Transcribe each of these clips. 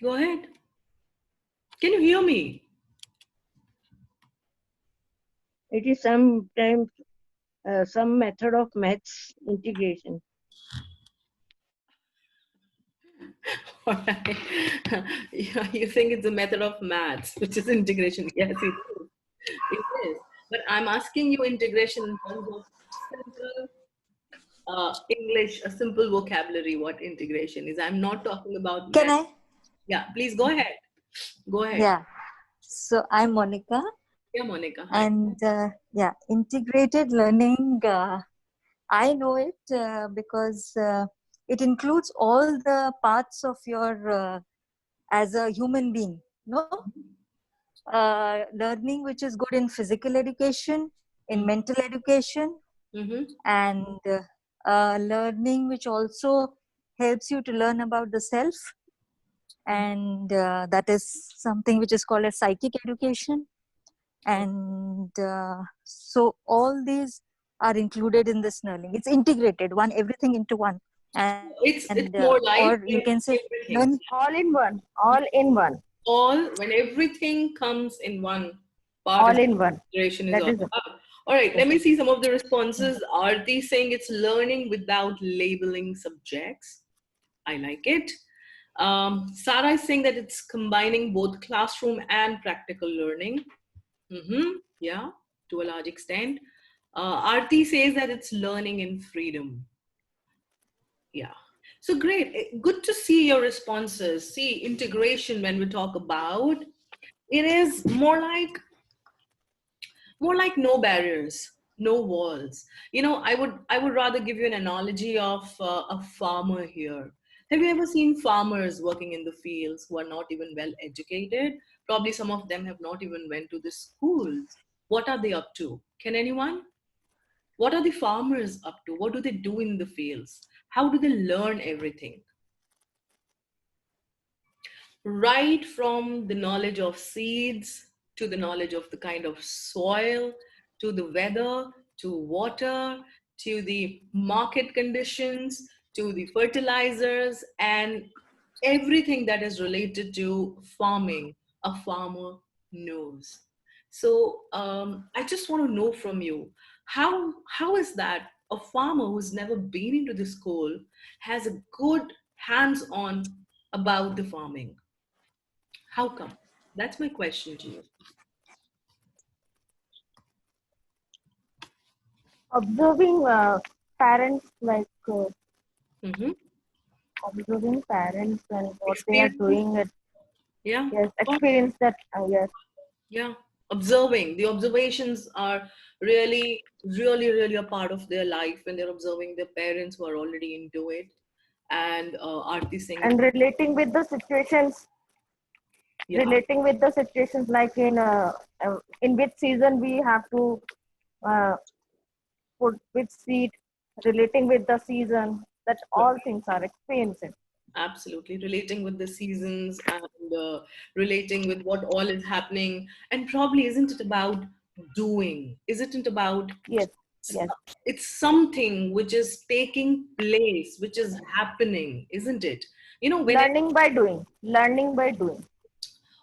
Go ahead. Can you hear me? It is sometimes some method of maths integration. All right. Yeah, you think it's a method of maths, which is integration. Yes, it is. It is. But I'm asking you integration in terms of simple English, a simple vocabulary, what integration is. I'm not talking about Can math. I? Yeah, please go ahead. Go ahead. Yeah. So I'm Monica, Yeah, Monica. Hi. and yeah, integrated learning. I know it because it includes all the parts of your as a human being. No, learning which is good in physical education, in mental education, Mm-hmm. and learning which also helps you to learn about the self, and that is something which is called as psychic education. And so all these are included in this learning. It's integrated, one everything into one, and It's or more you like can say learn. everything. All in one. All in one. All when everything comes in one part is All in what one. integration is That all is it. about. All right, Yes. let me see some of the responses. Aarti saying it's learning without labeling subjects. I like it. Sarah is saying that it's combining both classroom and practical learning. Yeah, to a large extent. Aarti says that it's learning in freedom. Yeah. So great. Good to see your responses. See, integration when we talk about it is more like no barriers, no walls. I would rather give you an analogy of a farmer here. Have you ever seen farmers working in the fields who are not even well educated? Probably some of them have not even went to the schools. What are they up to? Can anyone? What are the farmers up to? What do they do in the fields? How do they learn everything? Right from the knowledge of seeds to the knowledge of the kind of soil to the weather to water to the market conditions to the fertilizers and everything that is related to farming, a farmer knows. So I just want to know from you, how is that a farmer who's never been into the school has a good hands on about the farming? How come? That's my question to you. Observing parents, like Mm-hmm. observing parents and what they are Experience? doing. It, Yeah. yes, Oh, experience that. Yes. yeah. Observing. The observations are really, really, really a part of their life when they're observing their parents who are already into it. And Aarti Singh, And yeah. relating with the situations, like in which season we have to uh, put which seed, relating with the season, that all things are experiencing. Absolutely. Relating with the seasons and relating with what all is happening. And probably isn't it about doing? Isn't it about Yes, yes. it's something which is taking place, which is happening, isn't it? Whenever Learning by doing.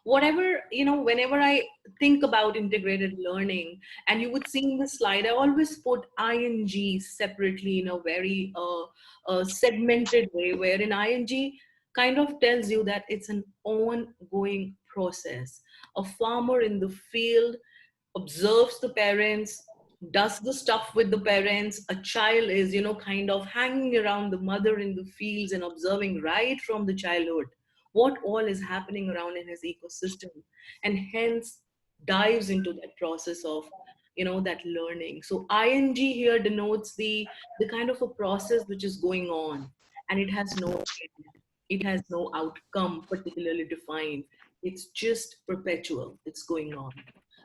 whenever I think about integrated learning, and you would see in the slide, I always put ing separately in a very segmented way, wherein ing kind of tells you that it's an ongoing process. A farmer in the field observes the parents, does the stuff with the parents. A child is kind of hanging around the mother in the fields and observing right from the childhood what all is happening around in his ecosystem, and hence dives into that process of that learning. So ing here denotes the kind of a process which is going on, and it has no end. It has no outcome particularly defined. It's just perpetual. It's going on.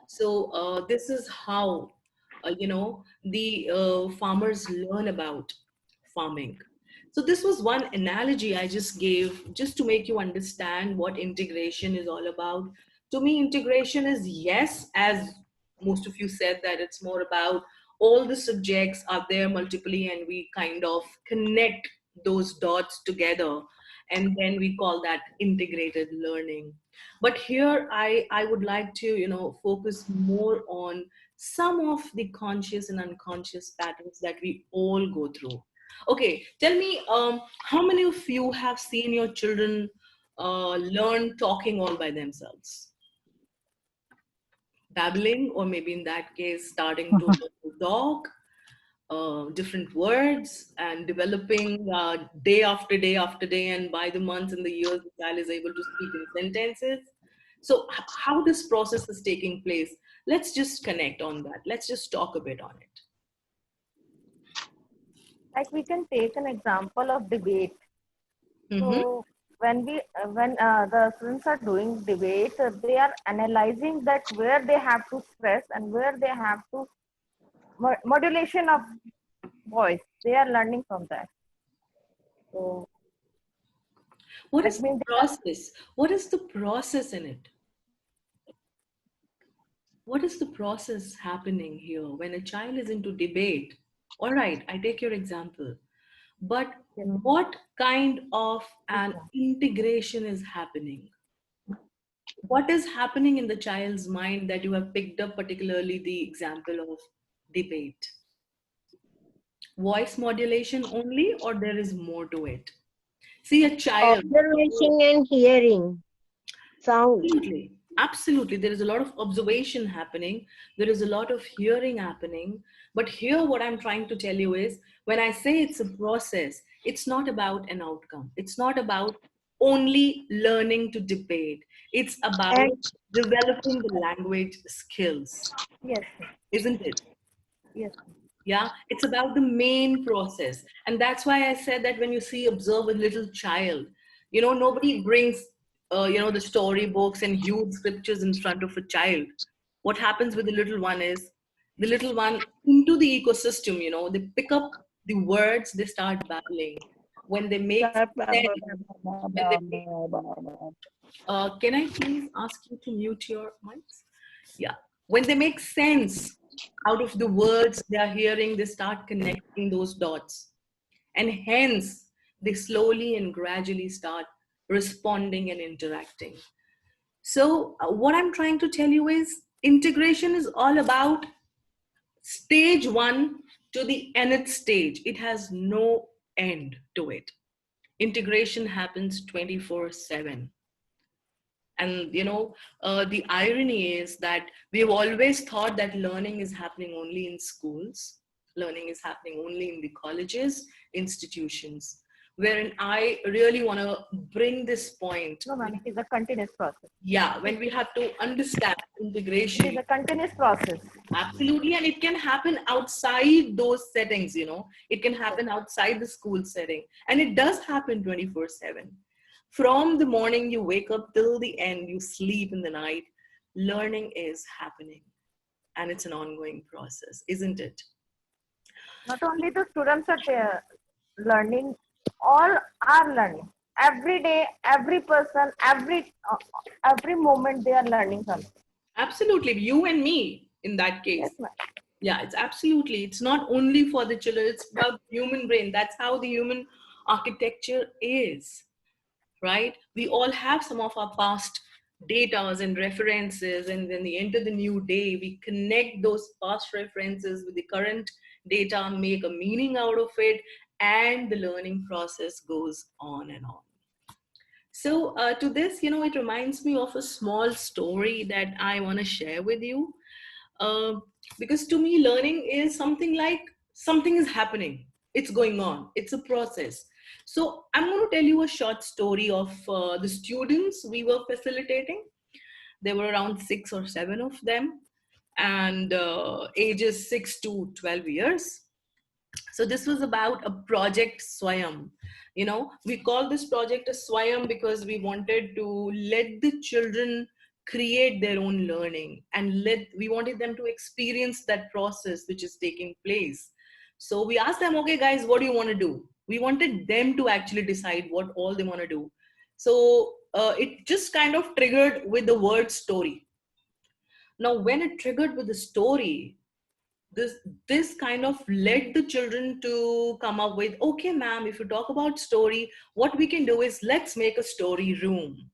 So this is how the farmers learn about farming. So this was one analogy I just gave just to make you understand what integration is all about. To me, integration is, yes, as most of you said, that it's more about all the subjects are there multiply and we kind of connect those dots together. and then we call that integrated learning. But here I would like to, focus more on some of the conscious and unconscious patterns that we all go through. Okay, tell me, how many of you have seen your children learn talking all by themselves, babbling, or maybe in that case starting to talk different words and developing day after day after day, and by the months and the years the child is able to speak in sentences. So how this process is taking place, let's just connect on that, let's just talk a bit on it. Like we can take an example of debate. Mm-hmm. So when the students are doing debate, they are analyzing that where they have to stress and where they have to modulation of voice. They are learning from that. So What that is the means they are, process, what is the process in it, what is the process happening here when a child is into debate? All right, I take your example, but yes, what kind of yes, an ma'am. integration is happening? What is happening in the child's mind that you have picked up, particularly the example of debate? Voice modulation only, or there is more to it? See, a child. Observation and hearing sound. Absolutely. Absolutely. There is a lot of observation happening. There is a lot of hearing happening. But here, what I'm trying to tell you is when I say it's a process, it's not about an outcome. It's not about only learning to debate, it's about And developing the language skills, Yes, isn't it? yes, Yeah, it's about the main process. And that's why I said that when you see, observe a little child, nobody brings the storybooks and huge scriptures in front of a child. What happens with the little one is the little one into the ecosystem, they pick up the words, they start babbling. When they make sense, when they make, can I please ask you to mute your mics? Yeah. When they make sense out of the words they are hearing, they start connecting those dots. And hence, they slowly and gradually start responding and interacting. So, what I'm trying to tell you is integration is all about stage one to the nth stage. It has no end to it. Integration happens 24/7. And the irony is that we've always thought that learning is happening only in schools, learning is happening only in the colleges, institutions, wherein I really want to bring this point. no, ma'am. It is a continuous process. Yeah, when we have to understand It is integration. a continuous process. Absolutely, and it can happen outside those settings, it can Yes. happen outside the school setting, and it does happen 24/7. From the morning you wake up till the end you sleep in the night, learning is happening, and it's an ongoing process, isn't it? Not only the students are there learning, all are learning. Every day, every person, every moment they are learning something. Absolutely, you and me in that Yes, case. ma'am. Yeah, it's not only for the children, it's about the human brain. That's how the human architecture is. Right? We all have some of our past datas and references, and when we enter the new day, we connect those past references with the current data, make a meaning out of it, and the learning process goes on and on. So, to this, it reminds me of a small story that I want to share with you. Uh, because to me, learning is something like something is happening, it's going on, it's a process. So I'm going to tell you a short story of the students we were facilitating. There were around 6 or 7 of them, and ages 6 to 12 years. So this was about a project Swayam. We call this project a Swayam because we wanted to let the children create their own learning, and we wanted them to experience that process which is taking place. So we asked them, okay guys, what do you want to do? We wanted them to actually decide what all they want to do. So it just kind of triggered with the word story. Now when it triggered with the story, this this kind of led the children to come up with, okay ma'am, if you talk about story, what we can do is let's make a story room.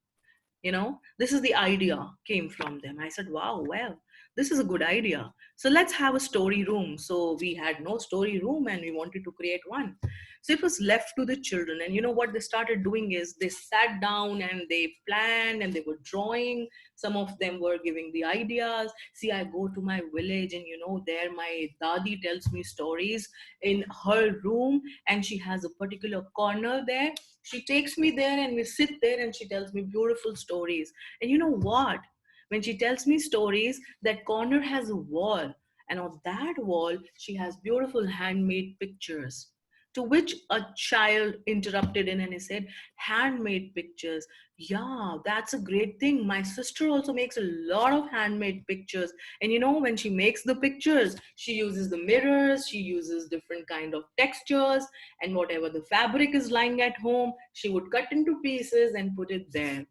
This is the idea came from them. I said, wow, well, this is a good idea, so let's have a story room. So we had no story room and we wanted to create one. So it was left to the children, and what they started doing is they sat down and they planned and they were drawing. Some of them were giving the ideas. See, I go to my village, and there my dadi tells me stories in her room, and she has a particular corner there. She takes me there and we sit there and she tells me beautiful stories. And you know what? When she tells me stories, that corner has a wall. And on that wall, she has beautiful handmade pictures. To which a child interrupted in and he said, handmade pictures. Yeah, that's a great thing. My sister also makes a lot of handmade pictures. And when she makes the pictures, she uses the mirrors, she uses different kind of textures, and whatever the fabric is lying at home, she would cut into pieces and put it there.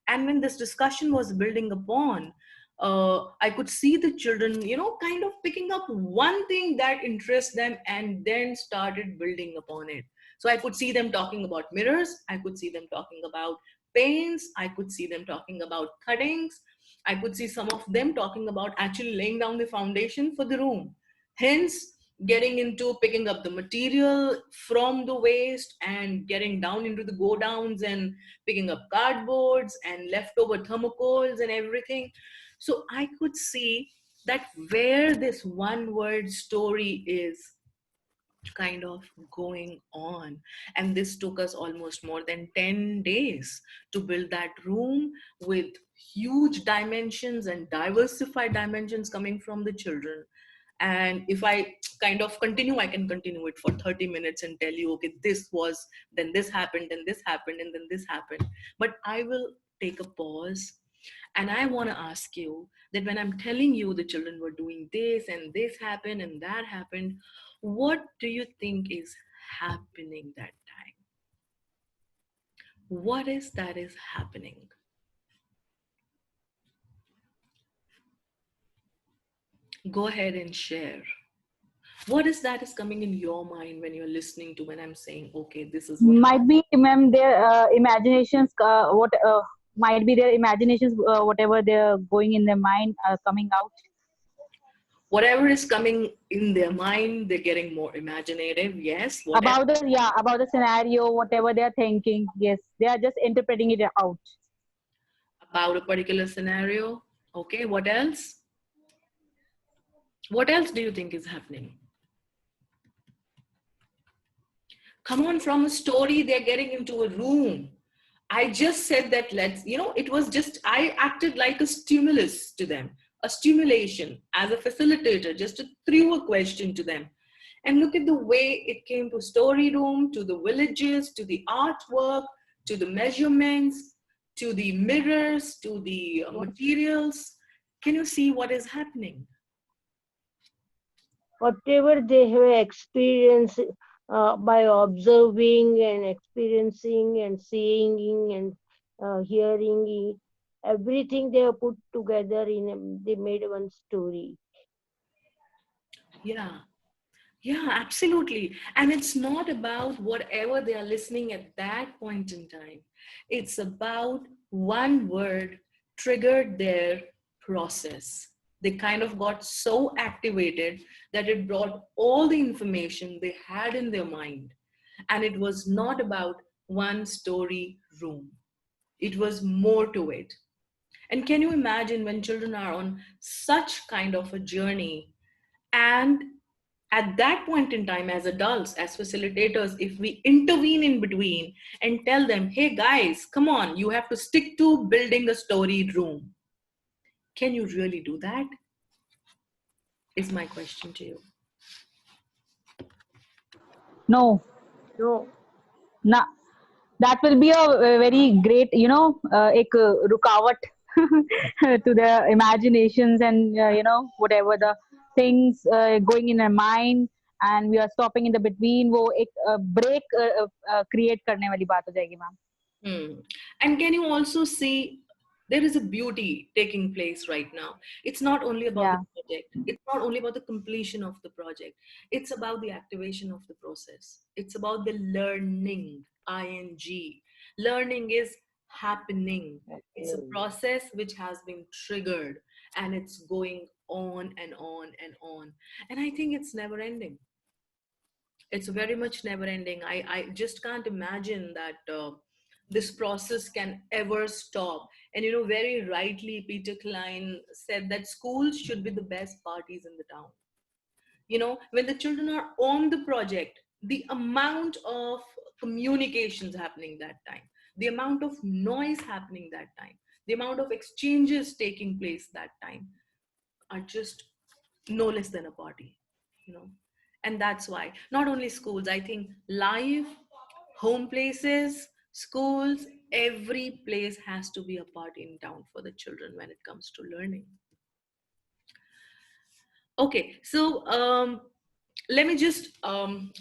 And when this discussion was building upon, I could see the children, kind of picking up one thing that interests them and then started building upon it. So I could see them talking about mirrors, I could see them talking about paints, I could see them talking about cuttings, I could see some of them talking about actually laying down the foundation for the room. Hence, getting into picking up the material from the waste and getting down into the go downs and picking up cardboards and leftover thermocoals and everything. So I could see that where this one word story is kind of going on. And this took us almost more than 10 days to build that room with huge dimensions and diversified dimensions coming from the children. And if I kind of continue, I can continue it for 30 minutes and tell you, okay, this was, then this happened, then this happened, and then this happened. But I will take a pause, and I want to ask you that when I'm telling you the children were doing this and this happened and that happened, what do you think is happening that time? What is that is happening? Go ahead and share. What is that is coming in your mind when you're listening to when I'm saying, okay, this is what Might be, ma'am, their imaginations, what might be their imaginations, whatever they're going in their mind, coming out. whatever is coming in their mind, they're getting more imaginative. Yes, whatever About the scenario, whatever they're thinking. Yes, they are just interpreting it out. about a particular scenario. Okay, what else? What else do you think is happening? Come on, from a story, they're getting into a room. I just said that it was just, I acted like a stimulus to them, a stimulation as a facilitator, just to threw a question to them. And look at the way it came to story room, to the villages, to the artwork, to the measurements, to the mirrors, to the materials. Can you see what is happening? Whatever they have experienced by observing and experiencing and seeing and hearing, everything they have put together they made one story. Yeah. Yeah, absolutely. And it's not about whatever they are listening at that point in time. It's about one word triggered their process. They kind of got so activated that it brought all the information they had in their mind. And it was not about one story room, it was more to it. And can you imagine when children are on such kind of a journey? And at that point in time, as adults, as facilitators, if we intervene in between and tell them, hey guys, come on, you have to stick to building a story room, can you really do that? Is my question to you. No, No, na, that will be a very great, एक रुकावट to the imaginations and whatever the things going in our mind, and we are stopping in the between. वो एक break create करने वाली बात हो जाएगी, ma'am. Hmm. And can you also see There is a beauty taking place right now. It's not only about the Yeah. project, it's not only about the completion of the project, it's about the activation of the process, it's about the learning. Ing learning is happening. It's a process which has been triggered, and it's going on and on and on, and I think it's never ending. It's very much never ending. I just can't imagine that this process can ever stop. And very rightly, Peter Klein said that schools should be the best parties in the town. When the children are on the project, the amount of communications happening that time, the amount of noise happening that time, the amount of exchanges taking place that time are just no less than a party, you know. And that's why not only schools, I think live home places, schools, every place has to be a party in town for the children when it comes to learning. Okay, so let me just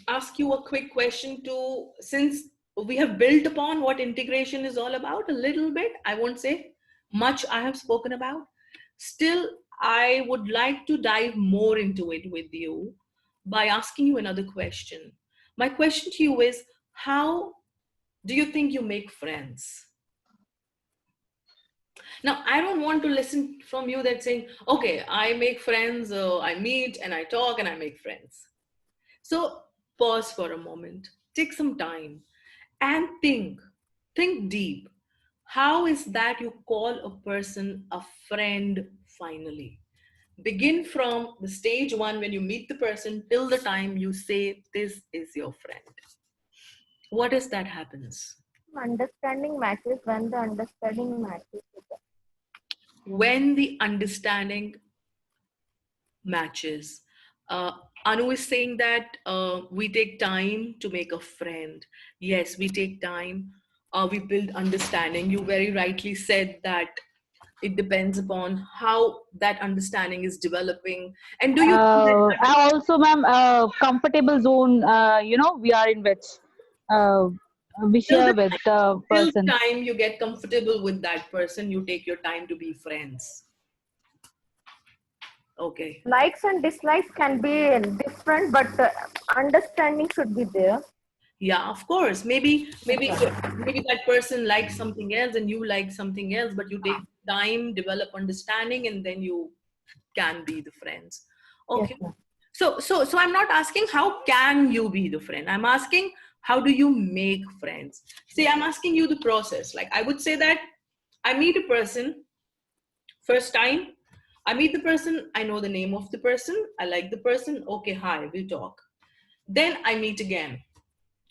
ask you a quick question to, since we have built upon what integration is all about a little bit, I won't say much I have spoken about. Still, I would like to dive more into it with you by asking you another question. My question to you is, how do you think you make friends? Now, I don't want to listen from you that saying, okay, I make friends, I meet and I talk and I make friends. So pause for a moment, take some time and think deep. How is that you call a person a friend finally? Begin from the stage one when you meet the person till the time you say, this is your friend. What is that happens? Understanding matches when the understanding matches with the When the understanding matches. Uh, Anu is saying that we take time to make a friend. Yes, we take time. We build understanding. You very rightly said that it depends upon how that understanding is developing. And do you think that I also, ma'am, comfortable zone, we are in which uh, we till share the with the till the person. time you get comfortable with that person, you take your time to be friends? Okay. likes and dislikes can be different, but understanding should be there. Yeah, of course. Maybe Yes, maybe ma'am. maybe that person likes something else and you like something else, but you take time, develop understanding, and then you can be the friends. Yes, Okay. ma'am. So I'm not asking how can you be the friend. I'm asking how do you make friends. See, I'm asking you the process. Like I would say that I meet a person first time. I meet the person, I know the name of the person, I like the person, okay, hi, we'll talk. Then I meet again.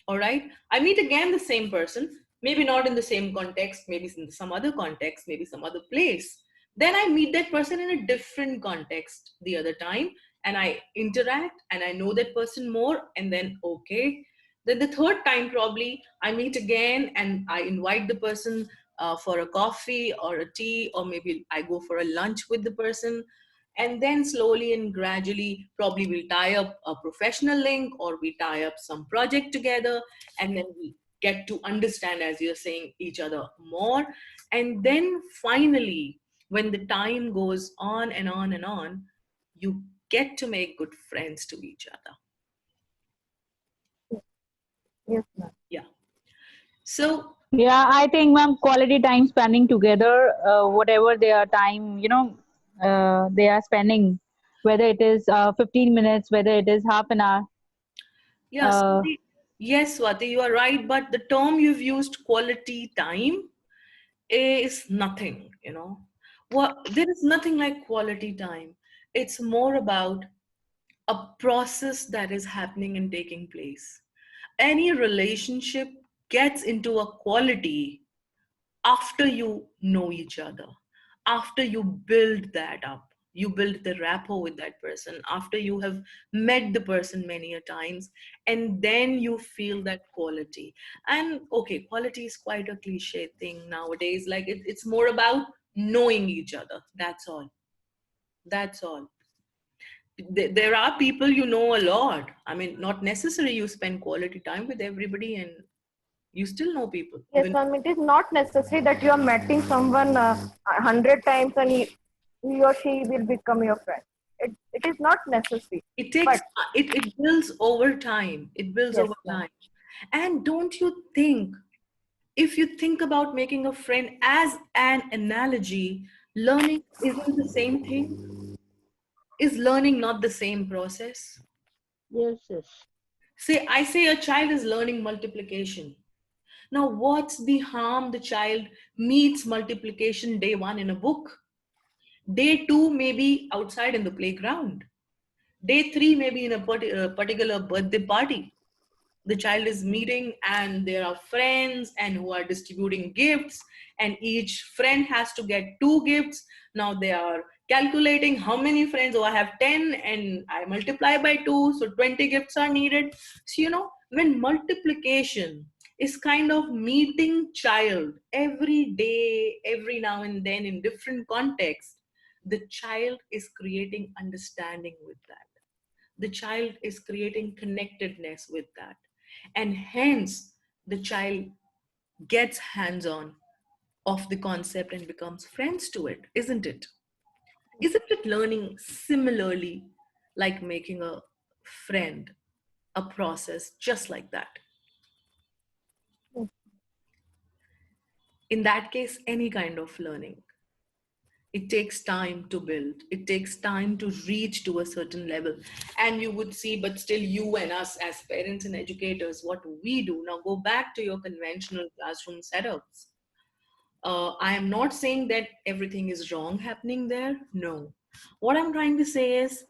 All right, I meet again the same person, maybe not in the same context, maybe in some other context, maybe some other place. Then I meet that person in a different context the other time, and I interact and I know that person more, and then okay, then the third time probably I meet again and I invite the person for a coffee or a tea, or maybe I go for a lunch with the person. And then slowly and gradually probably we'll tie up a professional link, or we tie up some project together, and then we get to understand, as you're saying, each other more. And then finally, when the time goes on and on and on, you get to make good friends to each other. Yes, ma'am. Yeah. So Yeah, I think, ma'am, quality time spending together, whatever their time, they are spending, whether it is 15 minutes, whether it is half an hour. yeah, Uh, Swati, yes, Swati, you are right, but the term you've used, quality time, is nothing, what, there is nothing like quality time. It's more about a process that is happening and taking place. Any relationship gets into a quality after you know each other, after you build that up, you build the rapport with that person, after you have met the person many a times, and then you feel that quality. And okay, quality is quite a cliche thing nowadays, like it's more about knowing each other, that's all. That's all. There are people you know a lot. I mean, not necessary you spend quality time with everybody, and You still know people. Yes, ma'am. It is not necessary that you are meeting someone 100 times and he or she will become your friend. It is not necessary. It takes, But it builds over time. It builds yes, over ma'am. time. And don't you think, if you think about making a friend as an analogy, learning isn't the same thing? Is learning not the same process? Yes, yes. Say, I say a child is learning multiplication. Now, what's the harm the child meets multiplication day one in a book? Day two, maybe outside in the playground. Day three, maybe in a particular birthday party. The child is meeting and there are friends and who are distributing gifts, and each friend has to get two gifts. Now they are calculating how many friends. Oh, I have 10 and I multiply by 2, so 20 gifts are needed. So when multiplication is kind of meeting child every day, every now and then in different contexts, the child is creating understanding with that. The child is creating connectedness with that, and hence the child gets hands on of the concept and becomes friends to it, isn't it? Isn't it learning similarly like making a friend, a process just like that? In that case, any kind of learning, it takes time to build, it takes time to reach to a certain level. And you would see, but still, you and us as parents and educators, what we do now, go back to your conventional classroom setups. I am not saying that everything is wrong happening there. No. What I'm trying to say is,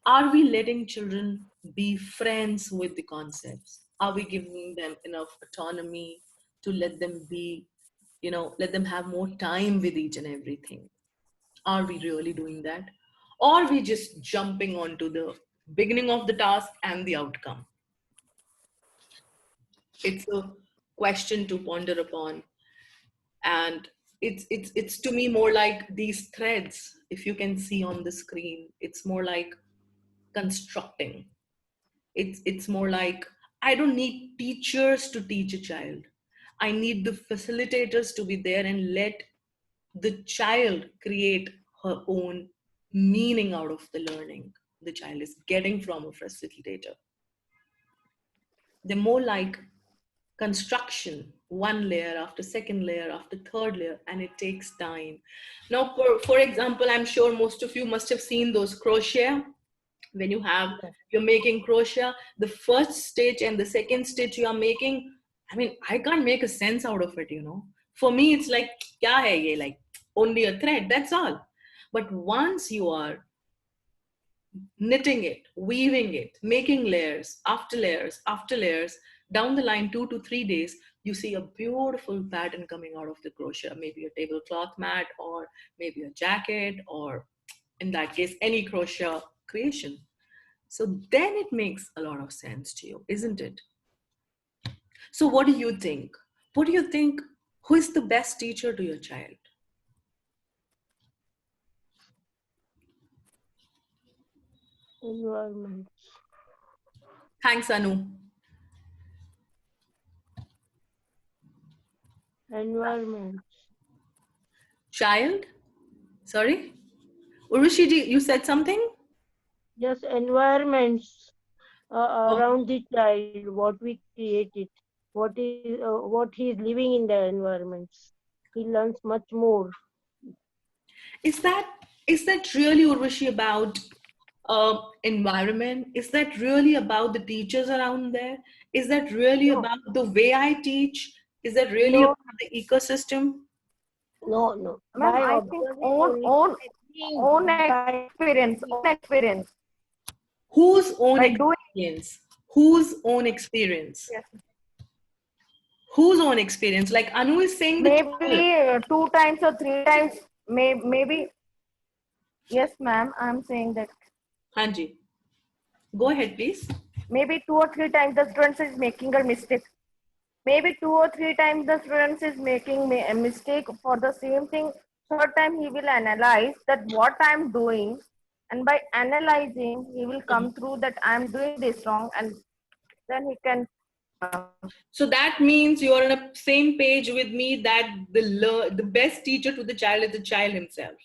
are we letting children be friends with the concepts? Are we giving them enough autonomy to let them be, let them have more time with each and everything? Are we really doing that? Or are we just jumping onto the beginning of the task and the outcome? It's a question to ponder upon. And it's to me more like these threads, if you can see on the screen, it's more like constructing. It's more like, I don't need teachers to teach a child. I need the facilitators to be there and let the child create her own meaning out of the learning the child is getting from a facilitator. They're more like construction, one layer after second layer after third layer, and it takes time. Now, for example, I'm sure most of you must have seen those crochet. When you're making crochet, the first stitch and the second stitch you are making, I mean, I can't make a sense out of it. For me, it's like, kya hai ye? Like, only a thread, that's all. But once you are knitting it, weaving it, making layers after layers after layers, down the line, 2 to 3 days, you see a beautiful pattern coming out of the crochet, maybe a tablecloth mat, or maybe a jacket, or in that case, any crochet creation. So then it makes a lot of sense to you, isn't it? So what do you think? What do you think? Who is the best teacher to your child? Environments. Thanks, Anu. Environments. Child? Sorry? Urushiji, you said something? Yes, environments Oh, around the child, what we created, what he is living in the environments. He learns much more. is that is that really, Urvashi, about environment? Is that really about the teachers around there? Is that really No, about the way I teach? Is that really no, about the ecosystem? no, no. Ma'am, By I think observing only, by own seeing, by experience Whose own by doing. experience? Whose own experience? Yes. Whose own experience? Like Anu is saying the child. Maybe 2 times or 3 times. Maybe yes, ma'am. I'm saying that Hanji, go ahead, please. maybe 2 or 3 times the students is making a mistake. Maybe 2 or 3 times the students is making a mistake for the same thing. Third time he will analyze that what I'm doing, and by analyzing he will come through that I'm doing this wrong, and then he can So that means you are on the same page with me that the best teacher to the child is the child himself,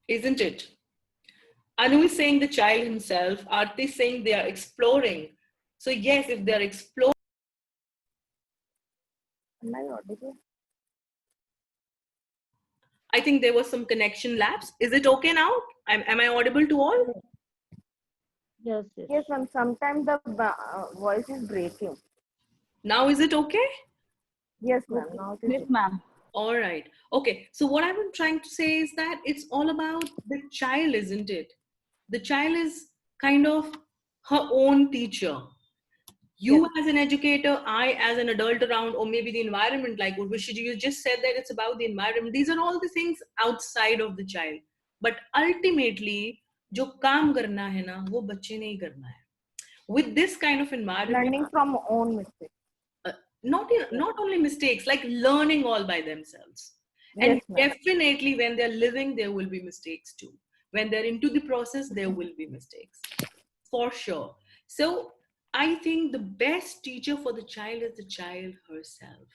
isn't it? Anu is saying the child himself. Aarti is saying they are exploring. So yes, if they are exploring, Am I audible? I think there was some connection lapse. Is it okay now? Am I audible to all? Yes, yes. Yes, ma'am. Sometimes the voice is breaking. Now is it okay? Yes, ma'am. Okay. Now it is Yes, okay. ma'am. All right. Okay. So what I've been trying to say is that it's all about the child, isn't it? The child is kind of her own teacher. Yes. You as an educator, I as an adult around, or maybe the environment, like Urvashiji, you just said that it's about the environment. These are all the things outside of the child. But ultimately, जो काम करना है ना, वो बच्चे ने ही करना है. With this kind of environment, Learning from own mistakes. uh, not only mistakes, like learning all by themselves. And Yes, ma'am. definitely when they're living, there will be mistakes too. When they're into the process, there will be mistakes, for sure. So I think the best teacher for the child is the child herself,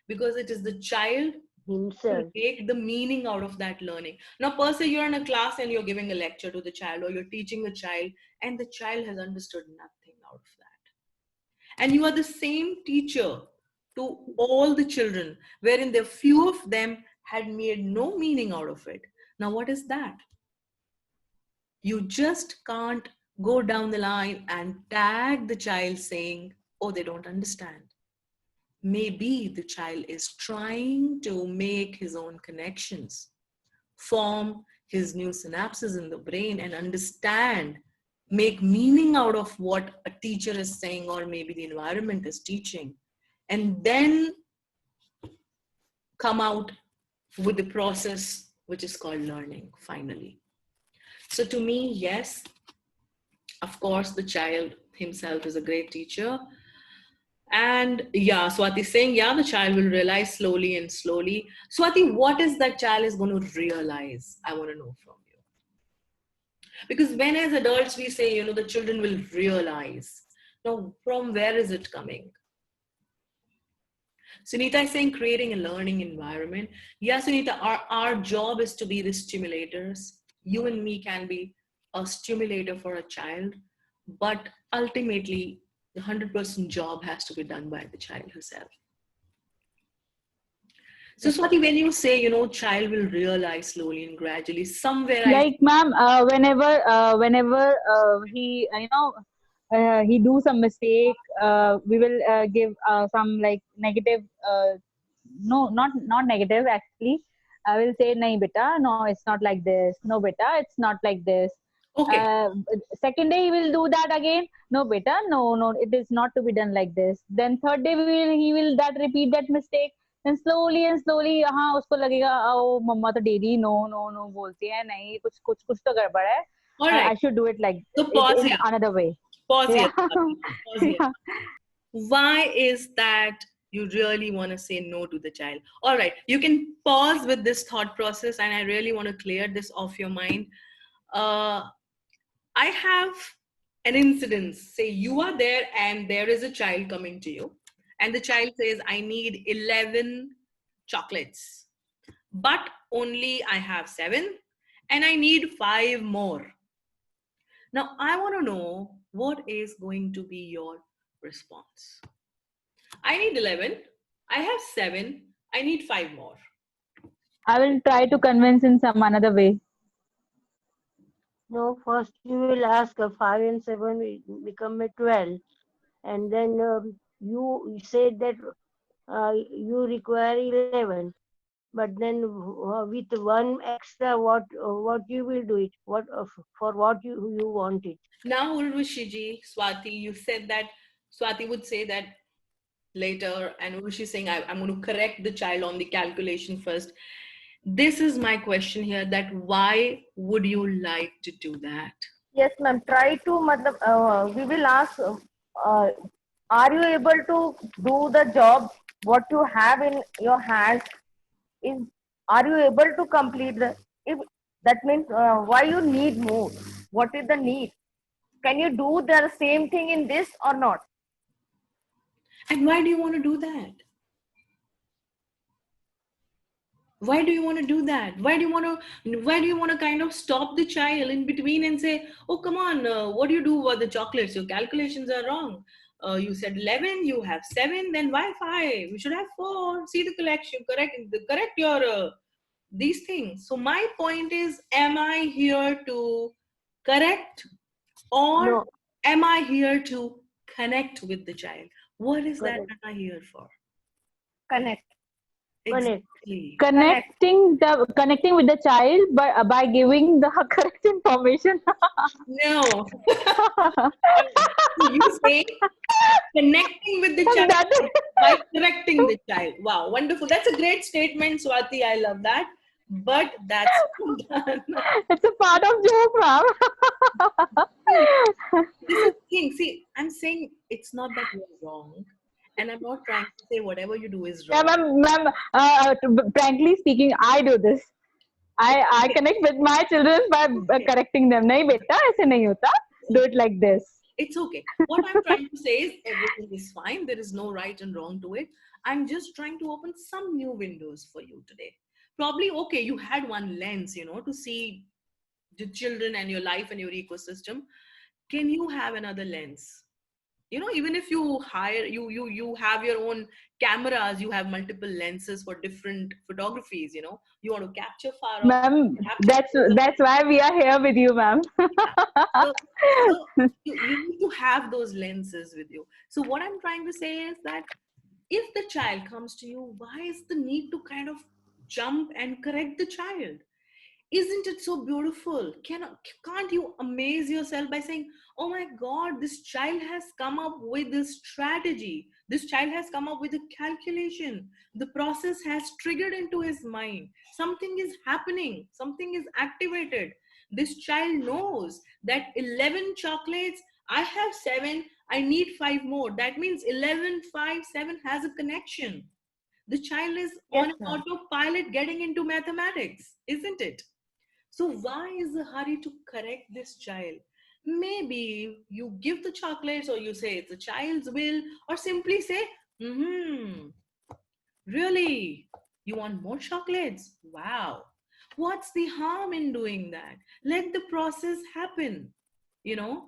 because it is the child who will Himself. take the meaning out of that learning. Now, per se, you're in a class and you're giving a lecture to the child, or you're teaching a child, and the child has understood nothing out of that. And you are the same teacher to all the children, wherein the few of them had made no meaning out of it. Now, what is that? You just can't go down the line and tag the child saying, oh, they don't understand. Maybe the child is trying to make his own connections, form his new synapses in the brain, and understand, make meaning out of what a teacher is saying, or maybe the environment is teaching, and then come out with the process which is called learning finally. So to me, yes, of course, the child himself is a great teacher. And yeah, Swati saying, yeah, the child will realize slowly and slowly. Swati, what is that child is going to realize? I want to know from you. Because when as adults we say, the children will realize. Now, from where is it coming? Sunita is saying creating a learning environment. Yeah, Sunita, our job is to be the stimulators. You and me can be a stimulator for a child, but ultimately, the 100% job has to be done by the child herself. So, Swati, when you say, child will realize slowly and gradually, somewhere I. Like, ma'am, whenever he he do some mistake, we will give some like negative, no, not negative actually. I will say, nahi beta, no, it's not like this. No beta, it's not like this. Okay, uh, Second day he will do that again. No beta, no, it is not to be done like this. Then third day he will that repeat that mistake. Then slowly and slowly, हाँ उसको लगेगा, ओ मम्मा तो daily no no no बोलती है, नहीं कुछ कुछ कुछ तो गड़बड़ है. all right. I should do it like So, it pause in here. another way. Pause here. Yeah. Pause here. Yeah. Why is that you really want to say no to the child? All right, you can pause with this thought process, and I really want to clear this off your mind. Uh, I have an incidence. Say you are there, and there is a child coming to you, and the child says, I need 11 chocolates, but only I have 7, and I need 5 more. Now, I want to know what is going to be your response. I need 11. I have 7. I need 5 more. I will try to convince in some another way. No, first you will ask 5 and 7 will become a 12. And then you said that you require 11. But then with one extra, what you will do it? For what you want it? Now, Urvashiji, Swati, you said that Swati would say that later, and Urvashi saying, I'm going to correct the child on the calculation first. This is my question here, that why would you like to do that? Yes, ma'am. Try to, we will ask, uh, are you able to do the job what you have in your hands? Is Are you able to complete the? If that means why you need more? What is the need? can you do the same thing in this or not? And why do you want to do that? Why do you want to do that? Why do you want to kind of stop the child in between and say, oh come on, what do you do with the chocolates? Your calculations are wrong. You said 11, you have 7, then why 5? We should have 4. See the collection, correct your these things. So my point is, am I here to correct, or No, am I here to connect with the child? What is that correct. am I here for? Connect. Connect. Exactly. Connect. Connecting with the child by giving the correct information. No. You say connecting with the child That is, by correcting the child. Wow, wonderful. That's a great statement, Swati. I love that. But that's not done. it's a part of joke, ma'am. See, this is the thing. See, I'm saying it's not that you're wrong, and I'm not trying to say whatever you do is Yeah, wrong. ma'am. Frankly speaking, I do this. It's I okay. connect with my children by Okay. correcting them. नहीं बेटा ऐसे नहीं होता. Do it like this. It's okay. What I'm trying to say is everything is fine. There is no right and wrong to it. I'm just trying to open some new windows for you today. Probably, okay, you had one lens, to see the children and your life and your ecosystem. Can you have another lens? Even if you hire, you have your own cameras, you have multiple lenses for different photographies, you want to capture far off, Ma'am, capture that's close up. that's why we are here with you, ma'am. So, so you need to have those lenses with you. So what I'm trying to say is that if the child comes to you, why is the need to kind of jump and correct the child? Isn't it so beautiful? Can't you amaze yourself by saying, oh my God, this child has come up with this strategy. This child has come up with a calculation. The process has triggered into his mind. Something is happening. Something is activated. This child knows that 11 chocolates, I have 7, I need 5 more. That means 11, 5, 7 has a connection. The child is on Yes, an ma'am. autopilot getting into mathematics, isn't it? So why is the hurry to correct this child? Maybe you give the chocolates, or you say it's a child's will, or simply say, hmm, really? You want more chocolates? Wow. What's the harm in doing that? Let the process happen. You know,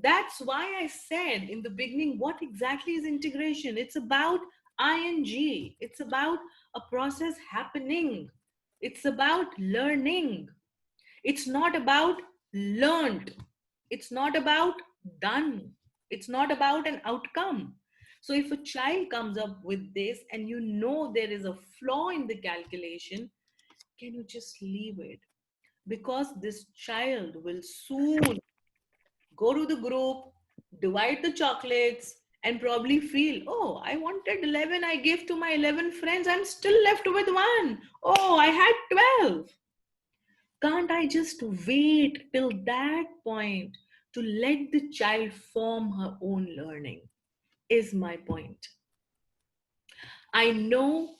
that's why I said in the beginning, what exactly is integration? It's about ing, it's about a process happening, it's about learning. It's not about learned. It's not about done. It's not about an outcome. So if a child comes up with this and you know there is a flaw in the calculation, can you just leave it? Because this child will soon go to the group, divide the chocolates, and probably feel, oh, I wanted 11, I gave to my 11 friends, I'm still left with 1. Oh, I had 12. Can't I just wait till that point to let the child form her own learning? Is my point. I know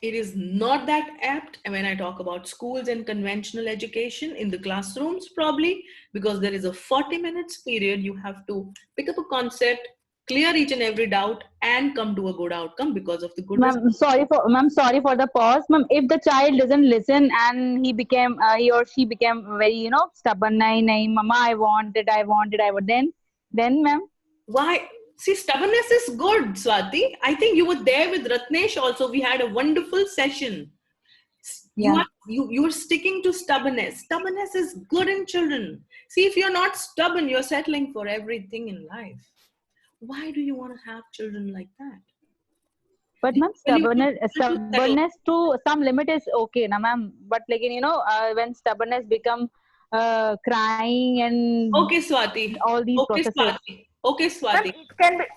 it is not that apt when I talk about schools and conventional education in the classrooms, probably because there is a 40 minutes period. You have to pick up a concept, clear each and every doubt, and come to a good outcome because of the good result. Ma'am, sorry for the pause. Ma'am, if the child doesn't listen and he or she became very, stubborn, nahi, mama, I want, then, ma'am. Why? See, stubbornness is good, Swati. I think you were there with Ratnesh also. We had a wonderful session. You Yeah. are you're sticking to stubbornness. Stubbornness is good in children. See, if you're not stubborn, you're settling for everything in life. Why do you want to have children like that? But ma'am, When you want children to settle, stubbornness to some limit is okay, na ma'am. But like when stubbornness become crying and okay, Swati. all these Okay, processes. Swati. Okay, Ma'am, Swati.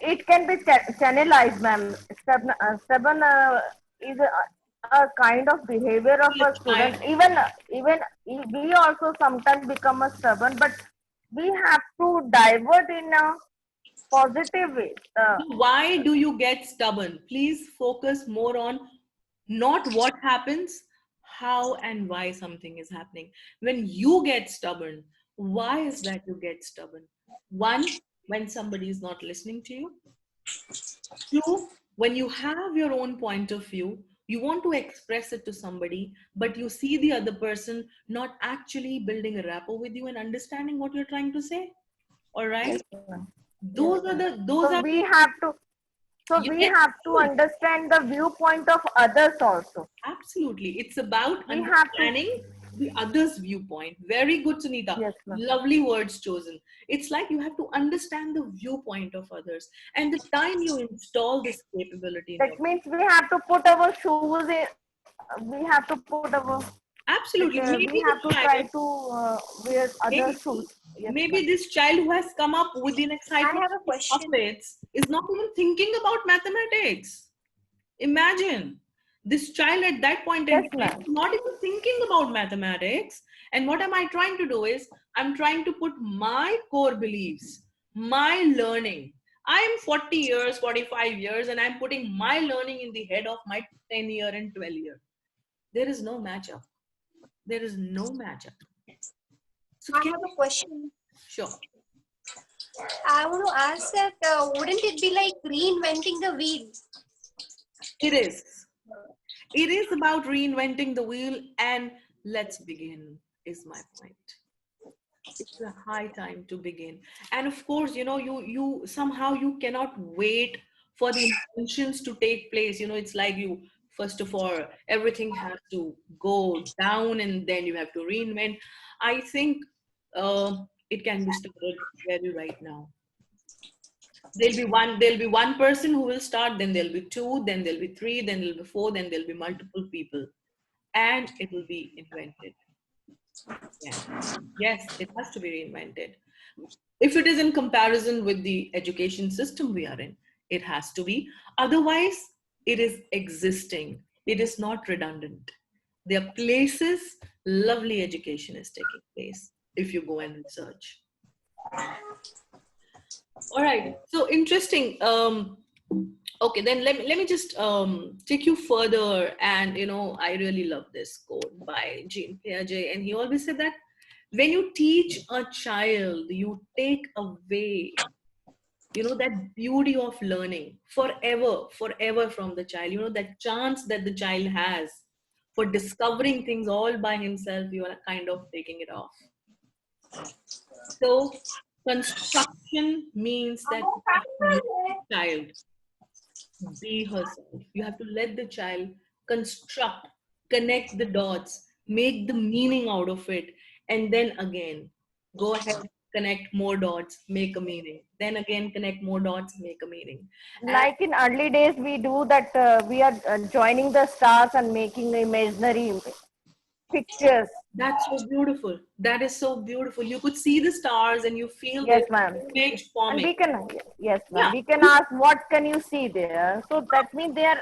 it can be channelized, ma'am. Stubborn is a kind of behavior of a student. Even we also sometimes become a stubborn, but we have to divert in a positive way. Why do you get stubborn? Please focus more on not what happens, how and why something is happening. When you get stubborn, why is that you get stubborn? One, when somebody is not listening to you. Two, when you have your own point of view, you want to express it to somebody, but you see the other person not actually building a rapport with you and understanding what you're trying to say. All right. Yes, ma'am. Yes, Those are ma'am. the, those So are, we have to, so you we get have to understand the viewpoint of others also. absolutely. It's about We have to, understanding the other's viewpoint. Very good, Sunita. yes, ma'am. Lovely words chosen. It's like you have to understand the viewpoint of others. And the time you install this capability in your, That means we have to put our shoes in, we have to put our, like, absolutely. we Maybe have the to try child, to wear other maybe, shoes. Yes, maybe ma'am. this child who has come up with the I excitement have a of question. puppets is not even thinking about mathematics. Imagine this child at that point in Yes, time ma'am. is not even thinking about mathematics. And what am I trying to do is I'm trying to put my core beliefs, my learning. I am 40 years, 45 years, and I'm putting my learning in the head of my 10-year and 12-year. There is no matchup. There is no matchup. So I can have a question. sure. I want to ask that wouldn't it be like reinventing the wheel? It is. It is about reinventing the wheel, and let's begin, is my point. It's a high time to begin. And of course, you somehow you cannot wait for the intentions to take place. It's like you, first of all, everything has to go down and then you have to reinvent. I think it can be started very right now. There'll be one person who will start, then there'll be two, then there'll be three, then there'll be four, then there'll be multiple people, and it will be invented. Yeah. Yes, it has to be reinvented. If it is in comparison with the education system we are in, it has to be. Otherwise, it is existing. It is not redundant. There are places lovely education is taking place if you go and research. All right. So interesting. Okay, then let me just take you further. And I really love this quote by Jean Piaget, and he always said that when you teach a child, you take away that beauty of learning forever from the child. That chance that the child has for discovering things all by himself, you are kind of taking it off. So construction means that you have to let the child be herself. You have to let the child construct, connect the dots, make the meaning out of it, and then again go ahead, connect more dots, make a meaning. Then again, connect more dots, make a meaning. And Like in early days, we do that. We are joining the stars and making imaginary pictures. that's so beautiful. That is so beautiful. You could see the stars and you feel Yes, this ma'am. image And forming. we can, yes, ma'am. Yeah, We can ask, what can you see there? So that means they are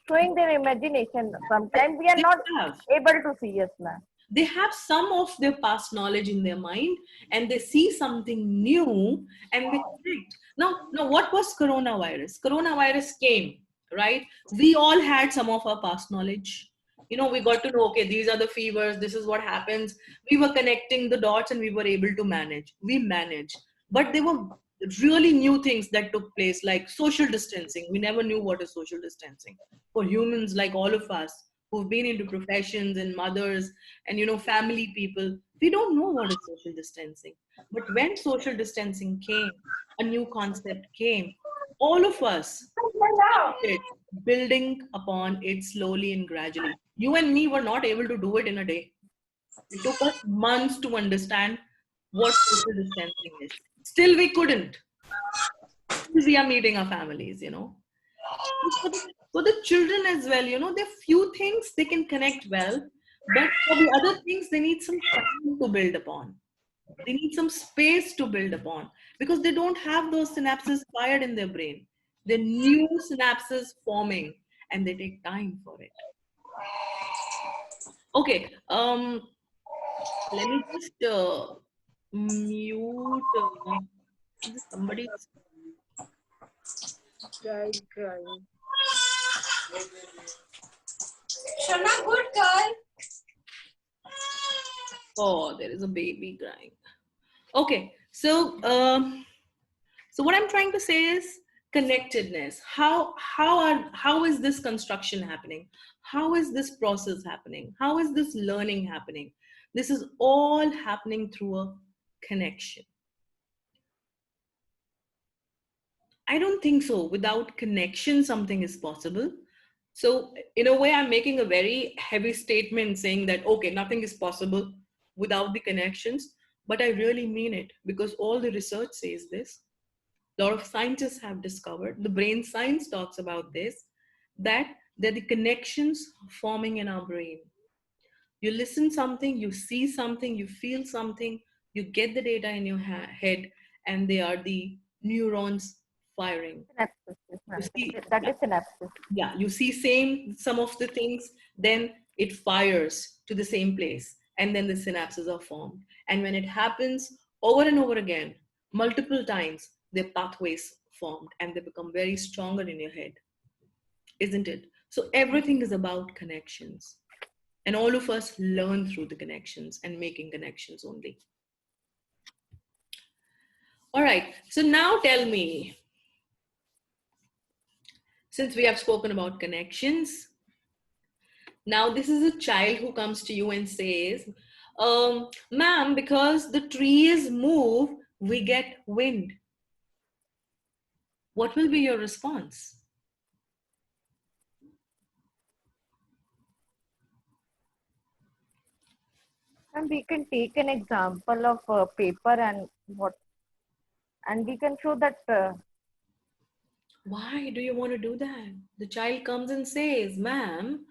showing their imagination. they, Sometimes we are they not have. able to see. Yes, ma'am. They have some of their past knowledge in their mind and they see something new and they connect. Now what was coronavirus came, right? We all had some of our past knowledge. We got to know, okay, these are the fevers, this is what happens. We were connecting the dots and we were able to manage. But there were really new things that took place, like social distancing. We never knew what is social distancing for humans like all of us who've been into professions and mothers and family people. We don't know what is social distancing. But when social distancing came, a new concept came, all of us started building upon it slowly and gradually. You and me were not able to do it in a day. It took us months to understand what social distancing is. Still we couldn't. Still we are meeting our families. For the children as well, there are few things they can connect well, but for the other things, they need some time to build upon. They need some space to build upon because they don't have those synapses fired in their brain. They're new synapses forming and they take time for it. Okay, let me just mute somebody's. Child crying. Shana, good girl. Oh, there is a baby crying. Okay, So, so what I'm trying to say is connectedness. How is this construction happening? How is this process happening? How is this learning happening? This is all happening through a connection. I don't think so. Without connection, something is possible. So, in a way, I'm making a very heavy statement saying that, okay, nothing is possible without the connections. But I really mean it because all the research says this. A lot of scientists have discovered, the brain science talks about this, that they're the connections forming in our brain. You listen something, you see something, you feel something, you get the data in your head, and they are the neurons firing. Synapses. You see, That yeah, is synapses. yeah, you see same some of the things, then it fires to the same place, and then the synapses are formed. And when it happens over and over again, multiple times, their pathways formed and they become very stronger in your head, isn't it? So everything is about connections. And all of us learn through the connections and making connections only. All right. So now tell me, since we have spoken about connections, now this is a child who comes to you and says, ma'am, because the trees move, we get wind. What will be your response? And we can take an example of paper and what, and we can show that Why do you want to do that? The child comes and says, ma'am,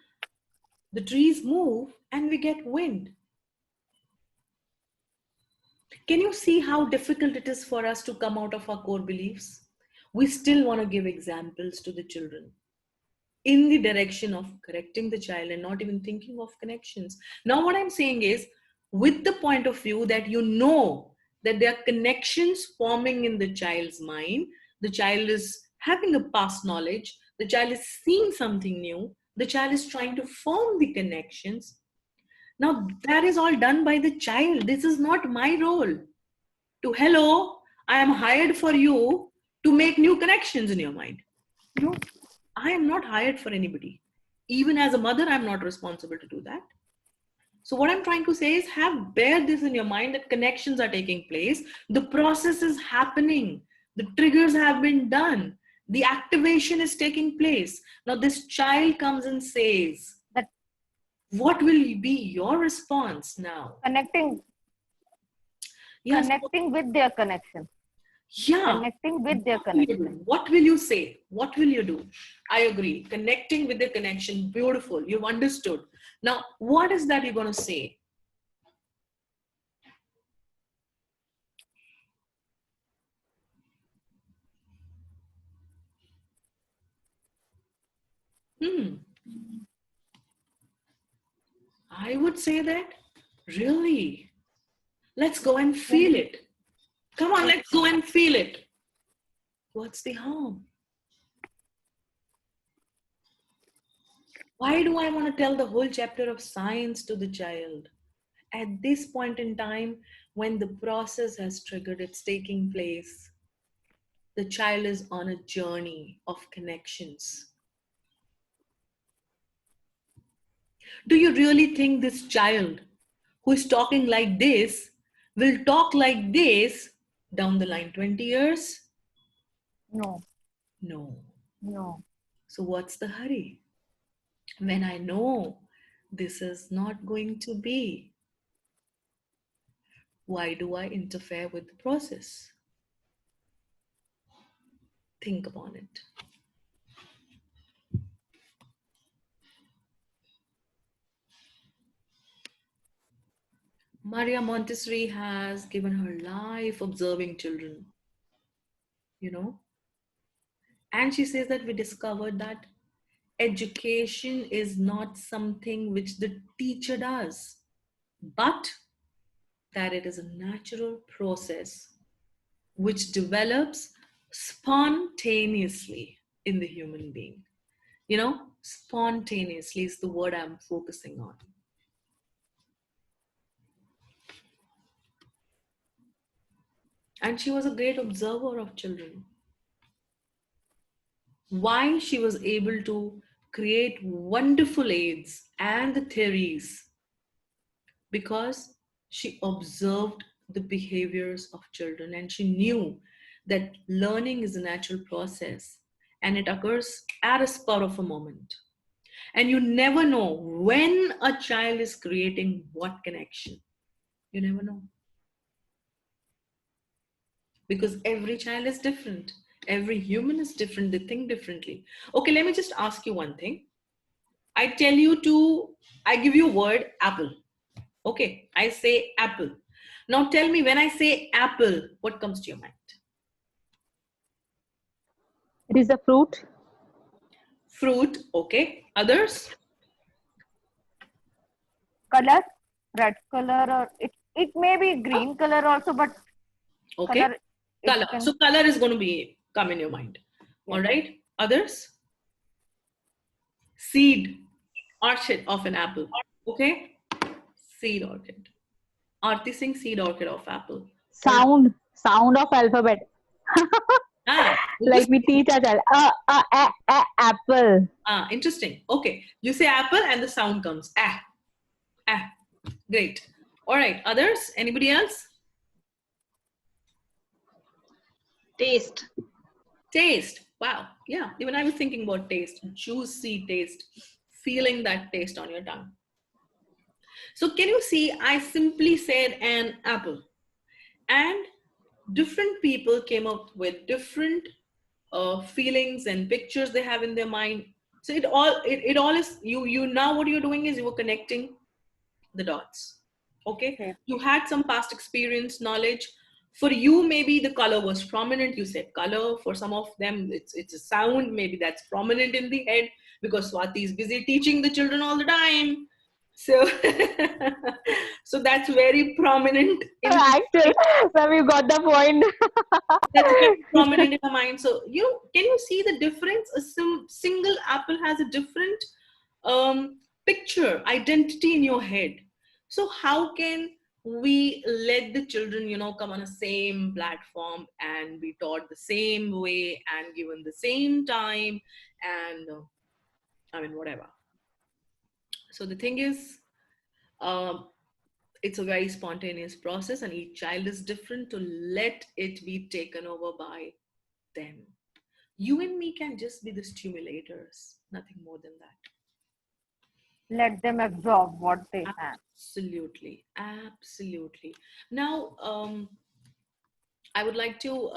the trees move and we get wind. Can you see how difficult it is for us to come out of our core beliefs? We still want to give examples to the children in the direction of correcting the child and not even thinking of connections. Now, what I'm saying is, with the point of view that you know that there are connections forming in the child's mind, the child is having a past knowledge, the child is seeing something new, the child is trying to form the connections. Now, that is all done by the child. This is not my role. To hello, I am hired for you to make new connections in your mind. No, I am not hired for anybody. Even as a mother, I'm not responsible to do that. So what I'm trying to say is have bear this in your mind that connections are taking place. The process is happening. The triggers have been done. The activation is taking place. Now this child comes and says, that what will be your response now? connecting Yes. connecting with their connection. Yeah. Connecting with their What will you do? connection. What will you say? What will you do? I agree. Connecting with the connection. Beautiful. You've understood. Now, what is that you're going to say? I would say that, really, let's go and feel it. Come on, let's go and feel it. What's the harm? Why do I want to tell the whole chapter of science to the child? At this point in time, when the process has triggered, it's taking place. The child is on a journey of connections. Do you really think this child who is talking like this will talk like this down the line 20 years? No, No. no. So what's the hurry? When I know this is not going to be, why do I interfere with the process? Think upon it. Maria Montessori has given her life observing children, you know, and she says that we discovered that education is not something which the teacher does, but that it is a natural process which develops spontaneously in the human being. You know, spontaneously is the word I'm focusing on. And she was a great observer of children. Why she was able to create wonderful aids and the theories? Because she observed the behaviors of children and she knew that learning is a natural process and it occurs at a spur of a moment. And you never know when a child is creating what connection. You never know. Because every child is different. Every human is different. They think differently. Okay, let me just ask you one thing. I give you a word, apple. Okay, I say apple. Now tell me, when I say apple, what comes to your mind? It is a fruit. Fruit, okay. Others? Color, red color, or it may be green color also, but Okay. color it Color. can. So color is going to be come in your mind. All Yes. right. Others? Seed, orchid of an apple. Okay. Seed orchid. Aarti Singh, seed orchid of apple. All right. Sound of alphabet. Ah, Like we interesting. teach our child. Apple. Ah, interesting. Okay. You say apple and the sound comes. Ah, ah. Great. All right. Others? Anybody else? Taste. Taste. Wow. Yeah. Even I was thinking about taste. Juicy taste. Feeling that taste on your tongue. So can you see? I simply said an apple, and different people came up with different feelings and pictures they have in their mind. So it all is you now what you're doing is you were connecting the dots. Okay, Okay. you had some past experience knowledge. For you, maybe the color was prominent. You said color. For some of them, it's a sound. Maybe that's prominent in the head because Swati is busy teaching the children all the time. So, so that's very prominent in her Actor. mind. So we got the point. That's very prominent in her mind. So, can you see the difference? A single apple has a different picture, identity in your head. So, how can we let the children, come on a same platform and be taught the same way and given the same time and I mean, whatever. So, the thing is, um, it's a very spontaneous process and each child is different to let it be taken over by them. You and me can just be the stimulators, nothing more than that. Let them absorb what they have. Absolutely, absolutely. Now, I would like to,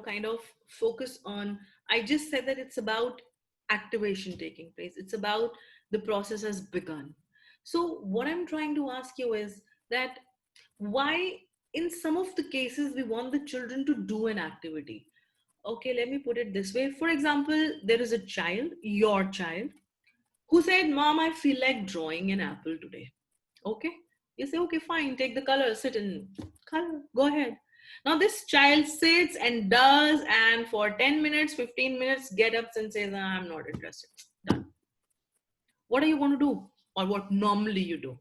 kind of focus on. I just said that it's about activation taking place. It's about the process has begun. So, what I'm trying to ask you is that why, in some of the cases, we want the children to do an activity. Okay, let me put it this way. For example, there is a child, your child, who said, Mom, I feel like drawing an apple today. Okay. You say, okay, fine, take the color, sit in color, go ahead. Now, this child sits and does, and for 10 minutes, 15 minutes, get up and says, I'm not interested. Done. What are you going to do? Or what normally you do?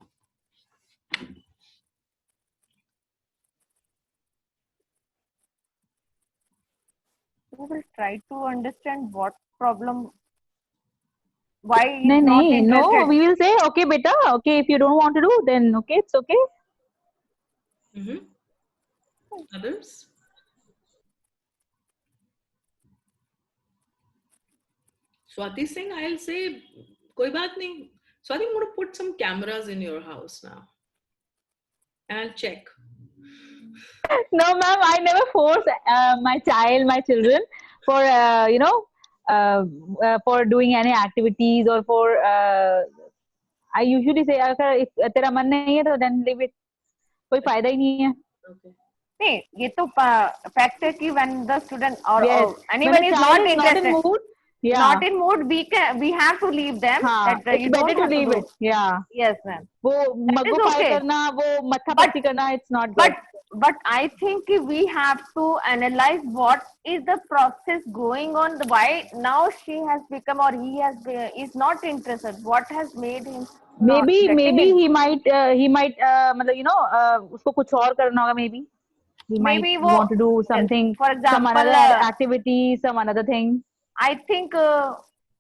We will try to understand what problem, why No, is not no. interested. We will say, okay, beta. Okay, if you don't want to do, then okay, it's okay. Mm-hmm. Others? Swati Singh, I'll say, koi baat nahi. Swati, I'm going to put some cameras in your house now. And I'll check. No, ma'am, I never force my children for for doing any activities or for. I usually say, अगर if तेरा मन नहीं है तो then leave it. कोई फायदा ही नहीं है. Okay. नहीं, ये तो फैक्ट है कि when the student or Yes, when anyone a is child not is not in interested, mood, yeah, not in mood, we have to leave them that it's you better don't to have to leave do. it. Yeah, Yes, ma'am. वो That is मगुफाई okay. करना, वो मत्था But पच्ची करना, it's not but good. but I think we have to analyze what is the process going on. Why now she has become or he has is not interested. What has made him not Maybe getting in? he might मतलब उसको कुछ और करना होगा maybe. He might maybe want to do yes, something, for some example, another activity, some another thing. I think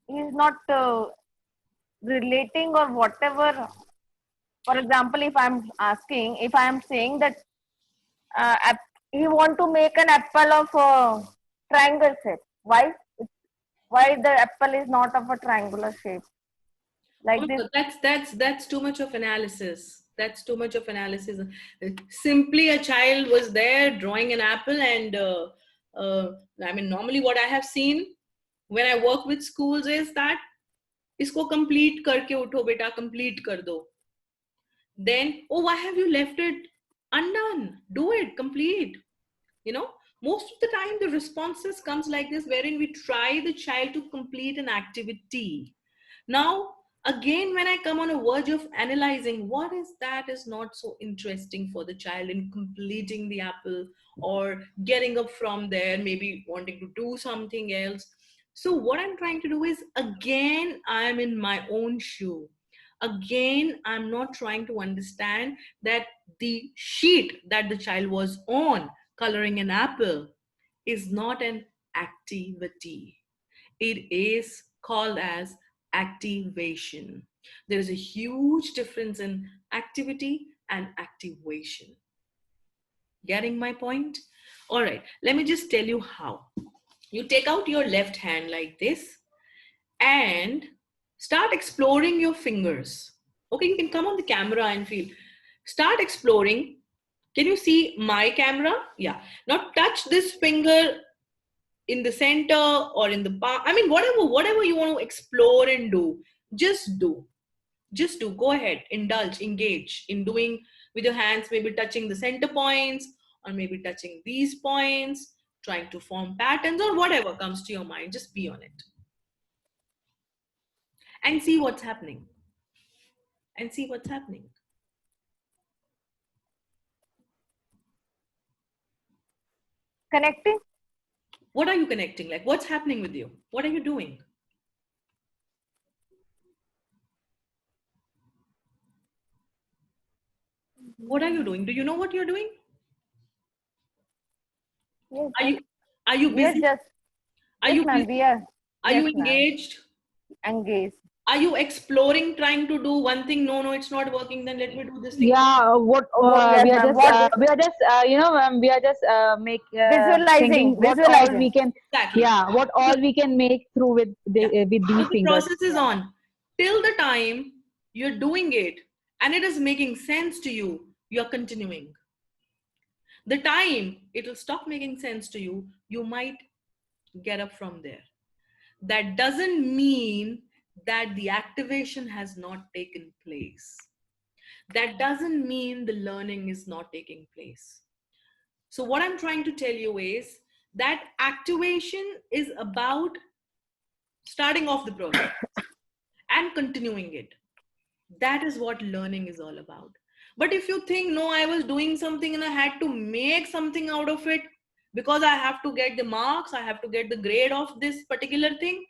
he's not relating or whatever. For example, if I'm asking, if I'm saying that he want to make an apple of a triangle shape, why? Why the apple is not of a triangular shape? Oh, Like this. no, that's too much of analysis. That's too much of analysis. Simply, a child was there drawing an apple, and I mean, normally what I have seen when I work with schools is that इसको complete करके उठो बेटा, complete कर दो. Then, oh, why have you left it undone? Do it, complete. You know, most of the time the responses comes like this, wherein we try the child to complete an activity. Now, again, when I come on a verge of analyzing what is that is not so interesting for the child in completing the apple or getting up from there, maybe wanting to do something else. So what I'm trying to do is, again, I'm in my own shoe. Again, I'm not trying to understand that the sheet that the child was on coloring an apple is not an activity. It is called as activation. There is a huge difference in activity and activation. Getting my point? All right, let me just tell you how. You take out your left hand like this and start exploring your fingers. Okay, you can come on the camera and feel. Start exploring. Can you see my camera? Yeah. Now touch this finger in the center or in the palm. I mean, whatever you want to explore and do, just do. Just do. Go ahead, indulge, engage in doing with your hands, maybe touching the center points or maybe touching these points, trying to form patterns or whatever comes to your mind. Just be on it and see what's happening. And see what's happening. Connecting. What are you connecting? Like, what's happening with you? What are you doing? What are you doing? Do you know what you're doing? Yes, Are just you are you we are busy? just Are yes, you ma'am. busy? We are Are yes, you ma'am. engaged? Engaged. Are you exploring, trying to do one thing? No, no, it's not working. Then let me do this thing. Yeah, what Yes, ma'am. What we are just we are just visualizing? thinking what all Visualizing. we can, Exactly. yeah, what Because, all we can make through yeah. with Because these the fingers. process is on. Till the time you're doing it and it is making sense to you, you're continuing. The time it will stop making sense to you, you might get up from there. That doesn't mean that the activation has not taken place. That doesn't mean the learning is not taking place. So, what I'm trying to tell you is that activation is about starting off the process and continuing it. That is what learning is all about. But if you think, no, I was doing something and I had to make something out of it because I have to get the marks, I have to get the grade of this particular thing,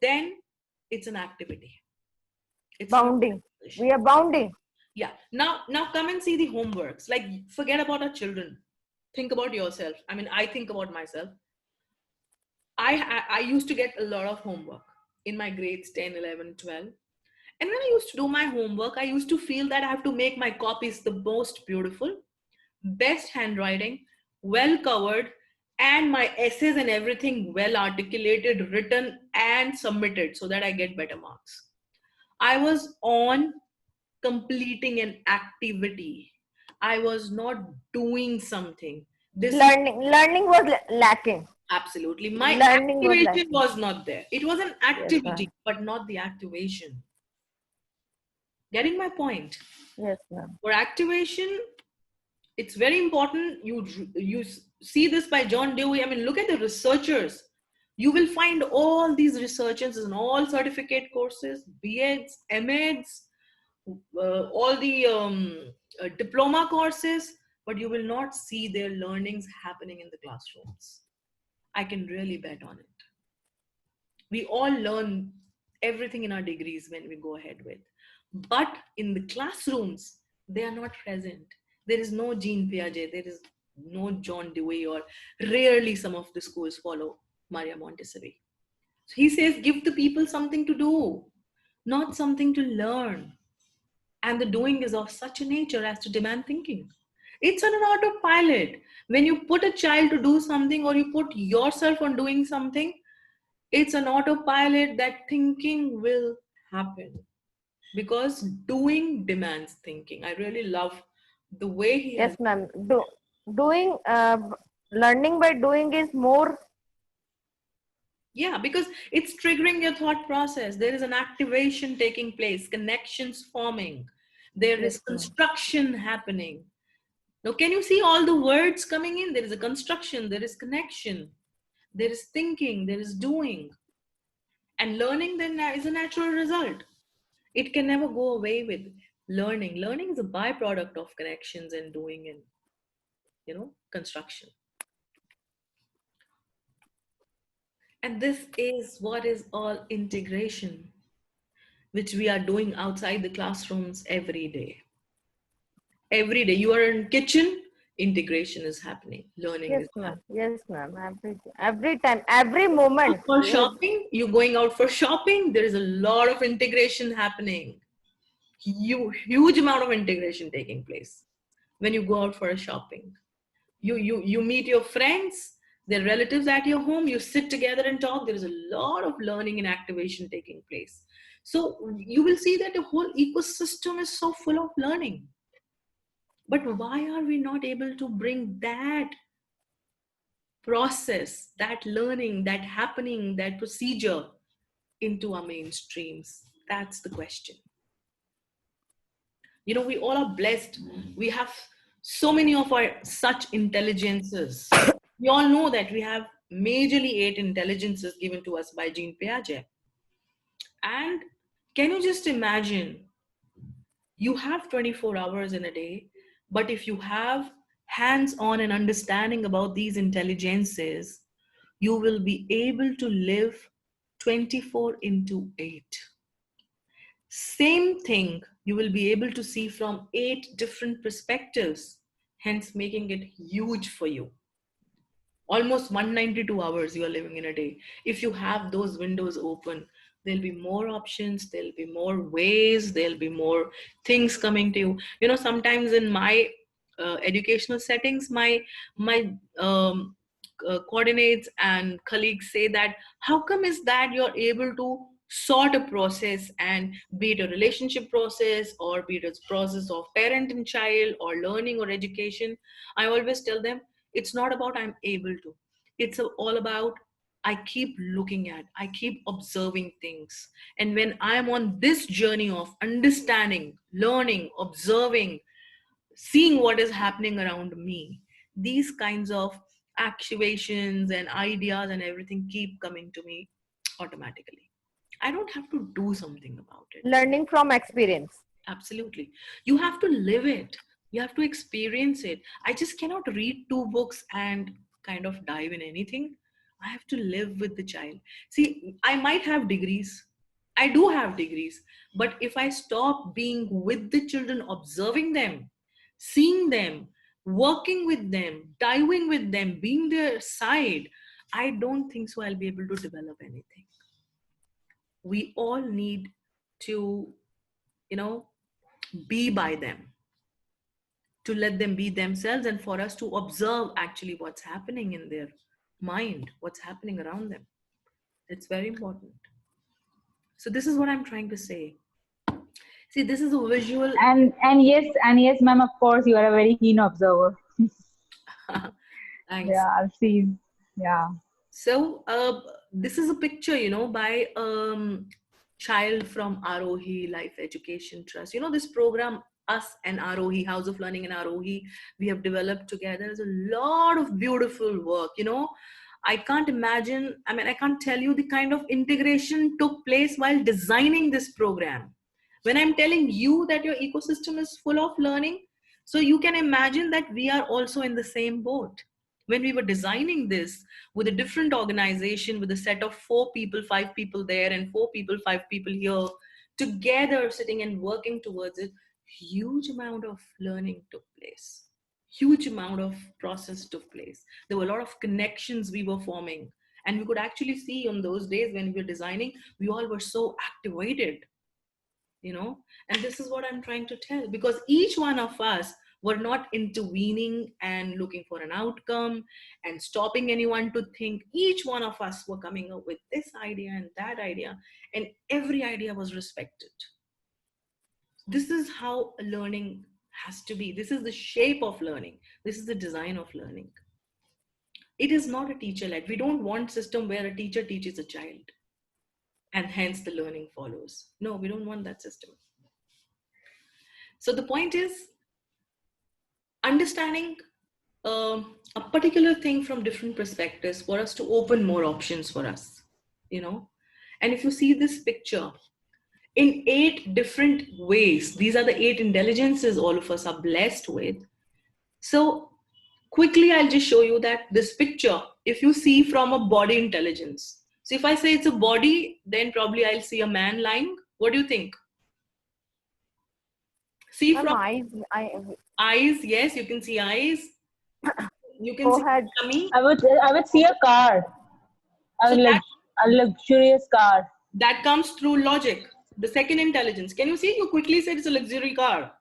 then it's an activity. It's not Bounding. activation. We are bounding. Yeah. Now come and see the homeworks. Like, forget about our children. Think about yourself. I mean, I think about myself. I used to get a lot of homework in my grades 10, 11, 12. And when I used to do my homework, I used to feel that I have to make my copies the most beautiful, best handwriting, well covered, and my essays and everything well articulated, written, and submitted so that I get better marks. I was on completing an activity. I was not doing something. This is Learning was lacking. absolutely my Learning was activation lacking. was not there. It was an Yes, activity, ma'am. but not the activation. Getting my point? Yes, ma'am. For activation, it's very important. You see this by John Dewey. I mean, look at the researchers. You will find all these researchers in all certificate courses, B.Eds, M.Eds, all the diploma courses, but you will not see their learnings happening in the classrooms. I can really bet on it. We all learn everything in our degrees when we go ahead with. But in the classrooms, they are not present. There is no Jean Piaget. There is no John Dewey, or rarely some of the schools follow Maria Montessori. So he says, give the people something to do, not something to learn. And the doing is of such a nature as to demand thinking. It's on an autopilot. When you put a child to do something, or you put yourself on doing something, it's an autopilot that thinking will happen, because doing demands thinking. I really love the way he has. Yes, ma'am. Doing, learning by doing is more. Yeah, because it's triggering your thought process. There is an activation taking place, connections forming, there is Yes, ma'am. construction happening. Now, can you see all the words coming in? There is a construction, there is connection, there is thinking, there is doing. And learning then is a natural result. It can never go away with learning. Learning is a byproduct of connections and doing and, construction. And this is what is all integration, which we are doing outside the classrooms every day. Every day you are in kitchen, integration is happening, learning Yes, is ma'am. happening. Yes, ma'am. Every time, every moment. For shopping, you're going out for shopping, there is a lot of integration happening. Huge amount of integration taking place when you go out for a shopping. You meet your friends, their relatives at your home, you sit together and talk. There is a lot of learning and activation taking place. So you will see that the whole ecosystem is so full of learning. But why are we not able to bring that process, that learning, that happening, that procedure into our mainstreams? That's the question. We all are blessed. We have so many of our such intelligences. We all know that we have majorly 8 intelligences given to us by Jean Piaget. And can you just imagine, you have 24 hours in a day, but if you have hands on and understanding about these intelligences, you will be able to live 24 into 8. Same thing you will be able to see from 8 different perspectives, hence making it huge for you. Almost 192 hours you are living in a day. If you have those windows open, there'll be more options, there'll be more ways, there'll be more things coming to you. Sometimes in my educational settings, my coordinates and colleagues say that, how come is that you're able to sort a process, and be it a relationship process, or be it a process of parent and child, or learning or education. I always tell them, it's not about I'm able to, it's all about I keep looking at, I keep observing things. And when I'm on this journey of understanding, learning, observing, seeing what is happening around me, these kinds of activations and ideas and everything keep coming to me automatically. I don't have to do something about it. Learning from experience. Absolutely. You have to live it. You have to experience it. I just cannot read 2 books and kind of dive in anything. I have to live with the child. See, I might have degrees. I do have degrees. But if I stop being with the children, observing them, seeing them, working with them, diving with them, being their side, I don't think so I'll be able to develop anything. We all need to, you know, be by them, to let them be themselves, and for us to observe actually what's happening in their mind, what's happening around them. It's very important. So this is what I'm trying to say. See, this is a visual. And yes, ma'am, of course you are a very keen observer. Thanks. Yeah, I've seen. Yeah. So this is a picture, by child from Arohi Life Education Trust. This program, us and Arohi, House of Learning and Arohi, we have developed together. There's a lot of beautiful work. I can't imagine, I can't tell you the kind of integration took place while designing this program. When I'm telling you that your ecosystem is full of learning, so you can imagine that we are also in the same boat. When we were designing this with a different organization, with a set of 4 people, 5 people there, and 4 people, 5 people here, together sitting and working towards it, huge amount of learning took place. Huge amount of process took place. There were a lot of connections we were forming, and we could actually see on those days when we were designing, we all were so activated, you know. And this is what I'm trying to tell, because each one of us were not intervening and looking for an outcome and stopping anyone to think. Each one of us were coming up with this idea and that idea, and every idea was respected. This is how learning has to be. This is the shape of learning. This is the design of learning. It is not a teacher led. We don't want system where a teacher teaches a child and hence the learning follows. No, we don't want that system. So the point is understanding a particular thing from different perspectives for us to open more options for us, you know. And if you see this picture, in 8 different ways, these are the 8 intelligences all of us are blessed with. So quickly, I'll just show you that this picture, if you see from a body intelligence. So if I say it's a body, then probably I'll see a man lying. What do you think? See Ma'am, from eyes, yes, you can see eyes. You can go see ahead. tummy. I would see a car, So that a luxurious car. that comes through logic. The second intelligence. Can you see? You quickly said it's a luxury car.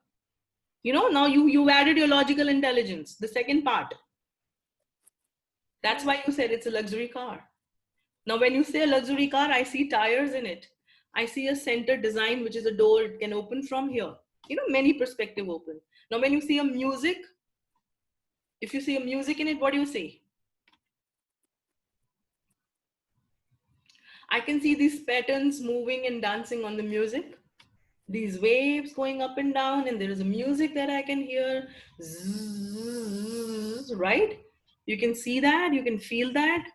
You know, now you added your logical intelligence. The second part. That's why you said it's a luxury car. Now, when you say a luxury car, I see tires in it. I see a center design, which is a door. It can open from here. You know, many perspective open. Now, when you see a music, if you see a music in it, what do you see? I can see these patterns moving and dancing on the music. These waves going up and down, and there is a music that I can hear. Zzz, right? You can see that, you can feel that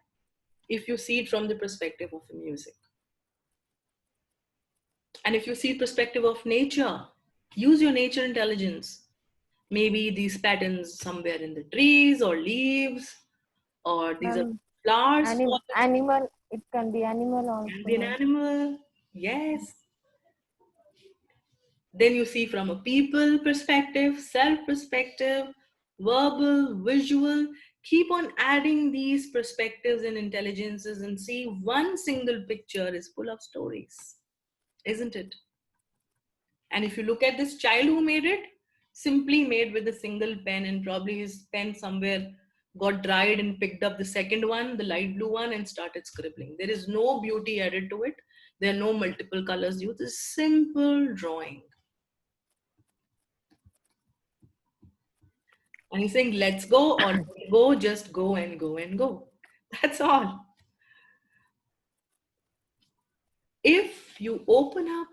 if you see it from the perspective of the music. And if you see perspective of nature, use your nature intelligence. Maybe these patterns somewhere in the trees or leaves, or these are Ma'am, flowers falling. animal, it can be animal Can also, be an ma'am. animal. Yes. Then you see from a people perspective, self perspective, verbal, visual. Keep on adding these perspectives and intelligences and see one single picture is full of stories, isn't it? And if you look at this child who made it, simply made with a single pen, and probably his pen somewhere got dried and picked up the second one, the light blue one, and started scribbling. There is no beauty added to it. There are no multiple colors used. It's simple drawing. And he's saying, let's go or go, just go and go and go. That's all. If you open up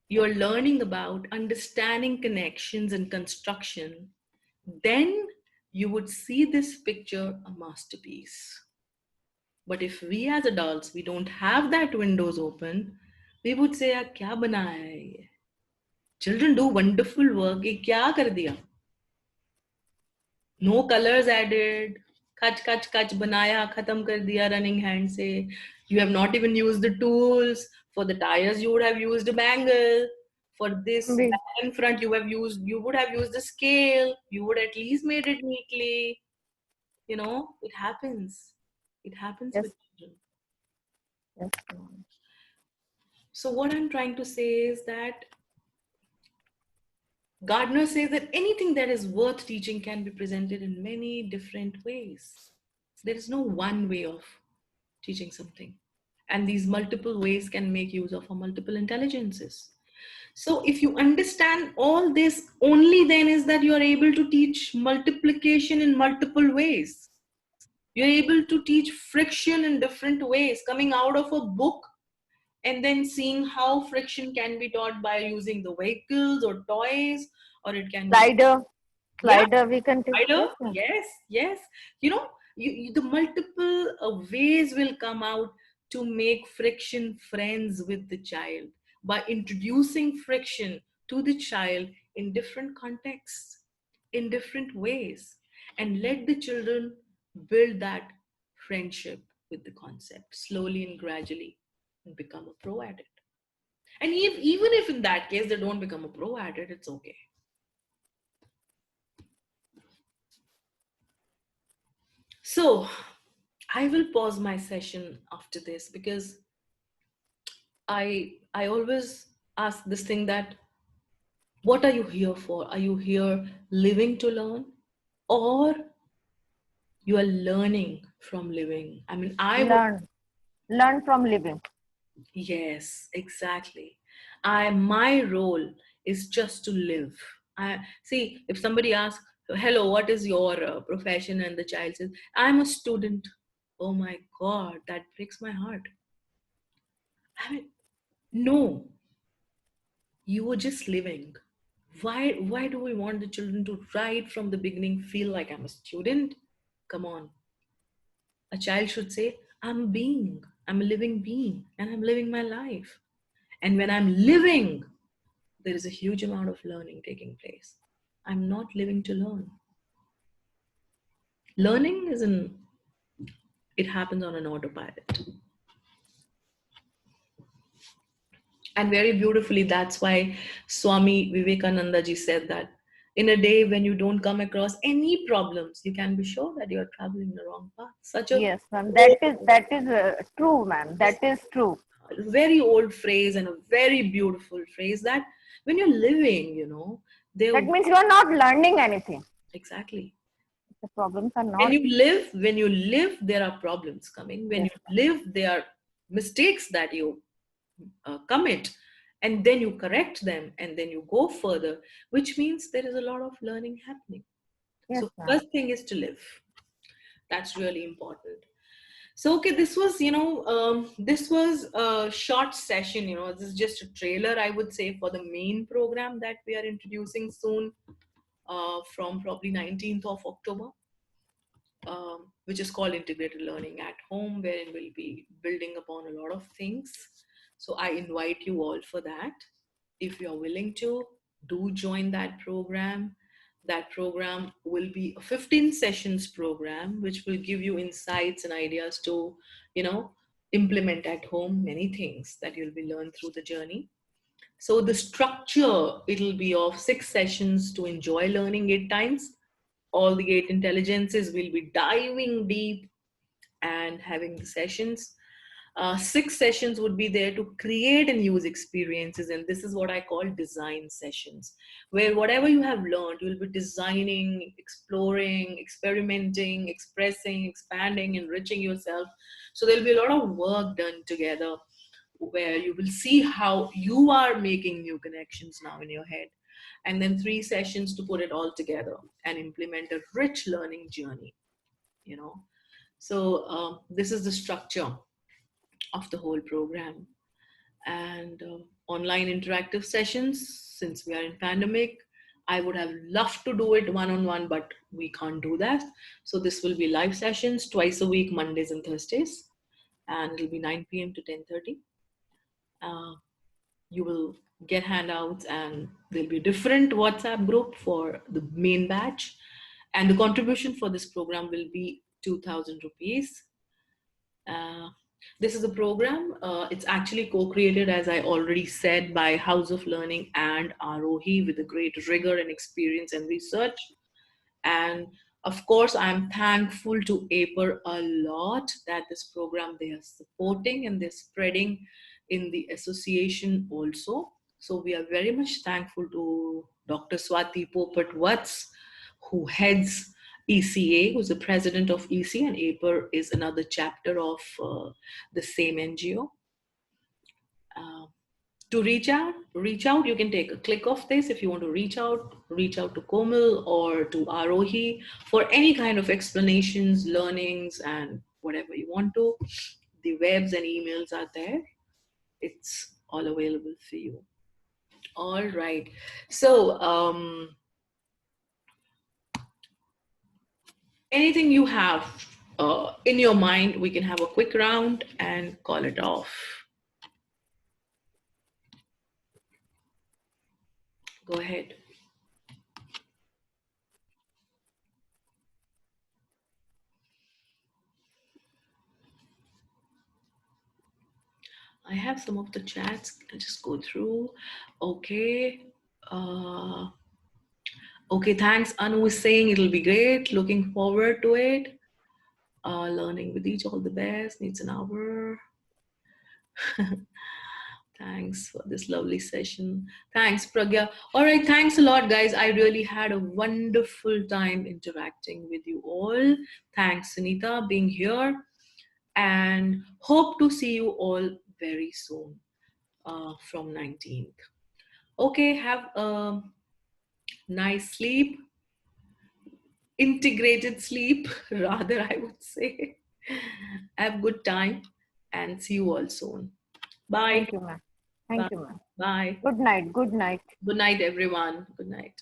your learning about understanding connections and construction, then you would see this picture a masterpiece. But if we as adults, we don't have that windows open, we would say, kya banaya hai ye? Children do wonderful work. Ye kya kar diya? No colors added. Kach banaya, khatam kar diya running hand se. You have not even used the tools. For the tires, you would have used a bangle. For this We, back and front, you would have used a scale. You would at least made it neatly. You know, it happens. It happens yes, with children. yes, ma'am. So what I'm trying to say is that Gardner says that anything that is worth teaching can be presented in many different ways. There is no one way of teaching something. And these multiple ways can make use of our multiple intelligences. So if you understand all this, only then is that you are able to teach multiplication in multiple ways. You're able to teach friction in different ways, coming out of a book and then seeing how friction can be taught by using the vehicles or toys, or it can be, Slider, yeah, slider, we can take, spider, yes, ma'am. yes, yes. You know, the multiple ways will come out to make friction friends with the child by introducing friction to the child in different contexts, in different ways, and let the children build that friendship with the concept slowly and gradually and become a pro at it. And even if in that case they don't become a pro at it, it's okay. So I will pause my session after this because I always ask this thing that what are you here for? Are you here living to learn, or you are learning from living? I mean, I would, Learn from living. yes, exactly. My role is just to live. I see if somebody asks, "Hello, what is your profession?" and the child says, "I'm a student." Oh my God, that breaks my heart. I mean, no, you were just living. Why do we want the children to right from the beginning feel like I'm a student? Come on. A child should say, I'm a living being, and I'm living my life. And when I'm living, there is a huge amount of learning taking place. I'm not living to learn. Learning isn't, it happens on an autopilot. And very beautifully, that's why Swami Vivekananda ji said that in a day when you don't come across any problems, you can be sure that you're traveling the wrong path. Such a Yes, ma'am. That is true, ma'am. That is true. very old phrase and a very beautiful phrase that when you're living, there, That means you are not learning anything. exactly. The problems are When not. you live, there are problems coming. When Yes, you ma'am. live, there are mistakes that you commit, and then you correct them, and then you go further, which means there is a lot of learning happening. Yes, So ma'am. first thing is to live. That's really important. So, okay, this was a short session. This is just a trailer, I would say, for the main program that we are introducing soon, from probably 19th of October, which is called Integrated Learning at Home, wherein we'll be building upon a lot of things. So I invite you all for that. If you're willing to, do join that program. That program will be a 15 sessions program, which will give you insights and ideas to, you know, implement at home many things that you'll be learned through the journey. So the structure, it'll be of 6 sessions to enjoy learning 8 times. All the 8 intelligences will be diving deep and having the sessions. 6 sessions would be there to create and use experiences, and this is what I call design sessions, where whatever you have learned, you'll be designing, exploring, experimenting, expressing, expanding, enriching yourself. So there'll be a lot of work done together, where you will see how you are making new connections now in your head, and then 3 sessions to put it all together and implement a rich learning journey. you know so this is the structure of the whole program. And online interactive sessions, since we are in pandemic, I would have loved to do it one on one, but we can't do that. So this will be live sessions twice a week, Mondays and Thursdays, and it'll be 9 p.m. to 10:30. uh, you will get handouts, and there'll be a different WhatsApp group for the main batch, and the contribution for this program will be 2,000 rupees. uh, this is a program. It's actually co-created, as I already said, by House of Learning and Arohi, with a great rigor and experience and research. And of course, I'm thankful to APER a lot that this program they are supporting and they're spreading in the association also. So we are very much thankful to Dr. Swati Popat Watts, who heads ECA, who's the president of EC, and APER is another chapter of the same NGO. Uh, to reach out, you can take a click of this. If you want to reach out to Komal or to Arohi for any kind of explanations, learnings, and whatever you want to. The webs and emails are there. It's all available for you. All right. So anything you have in your mind, we can have a quick round and call it off. Go ahead. I have some of the chats. I'll just go through. Okay. Uh, okay, thanks. Anu is saying it'll be great. Looking forward to it. Learning with each, all the best. Needs an hour. Thanks for this lovely session. Thanks, Pragya. All right, thanks a lot, guys. I really had a wonderful time interacting with you all. Thanks, Sunita, being here. And hope to see you all very soon from 19th. Okay, have a nice sleep, integrated sleep, rather, I would say. Have good time and see you all soon. Bye. Thank you, ma'am. Bye. Thank you, ma'am. Bye. Good night. Good night. Good night, everyone. Good night.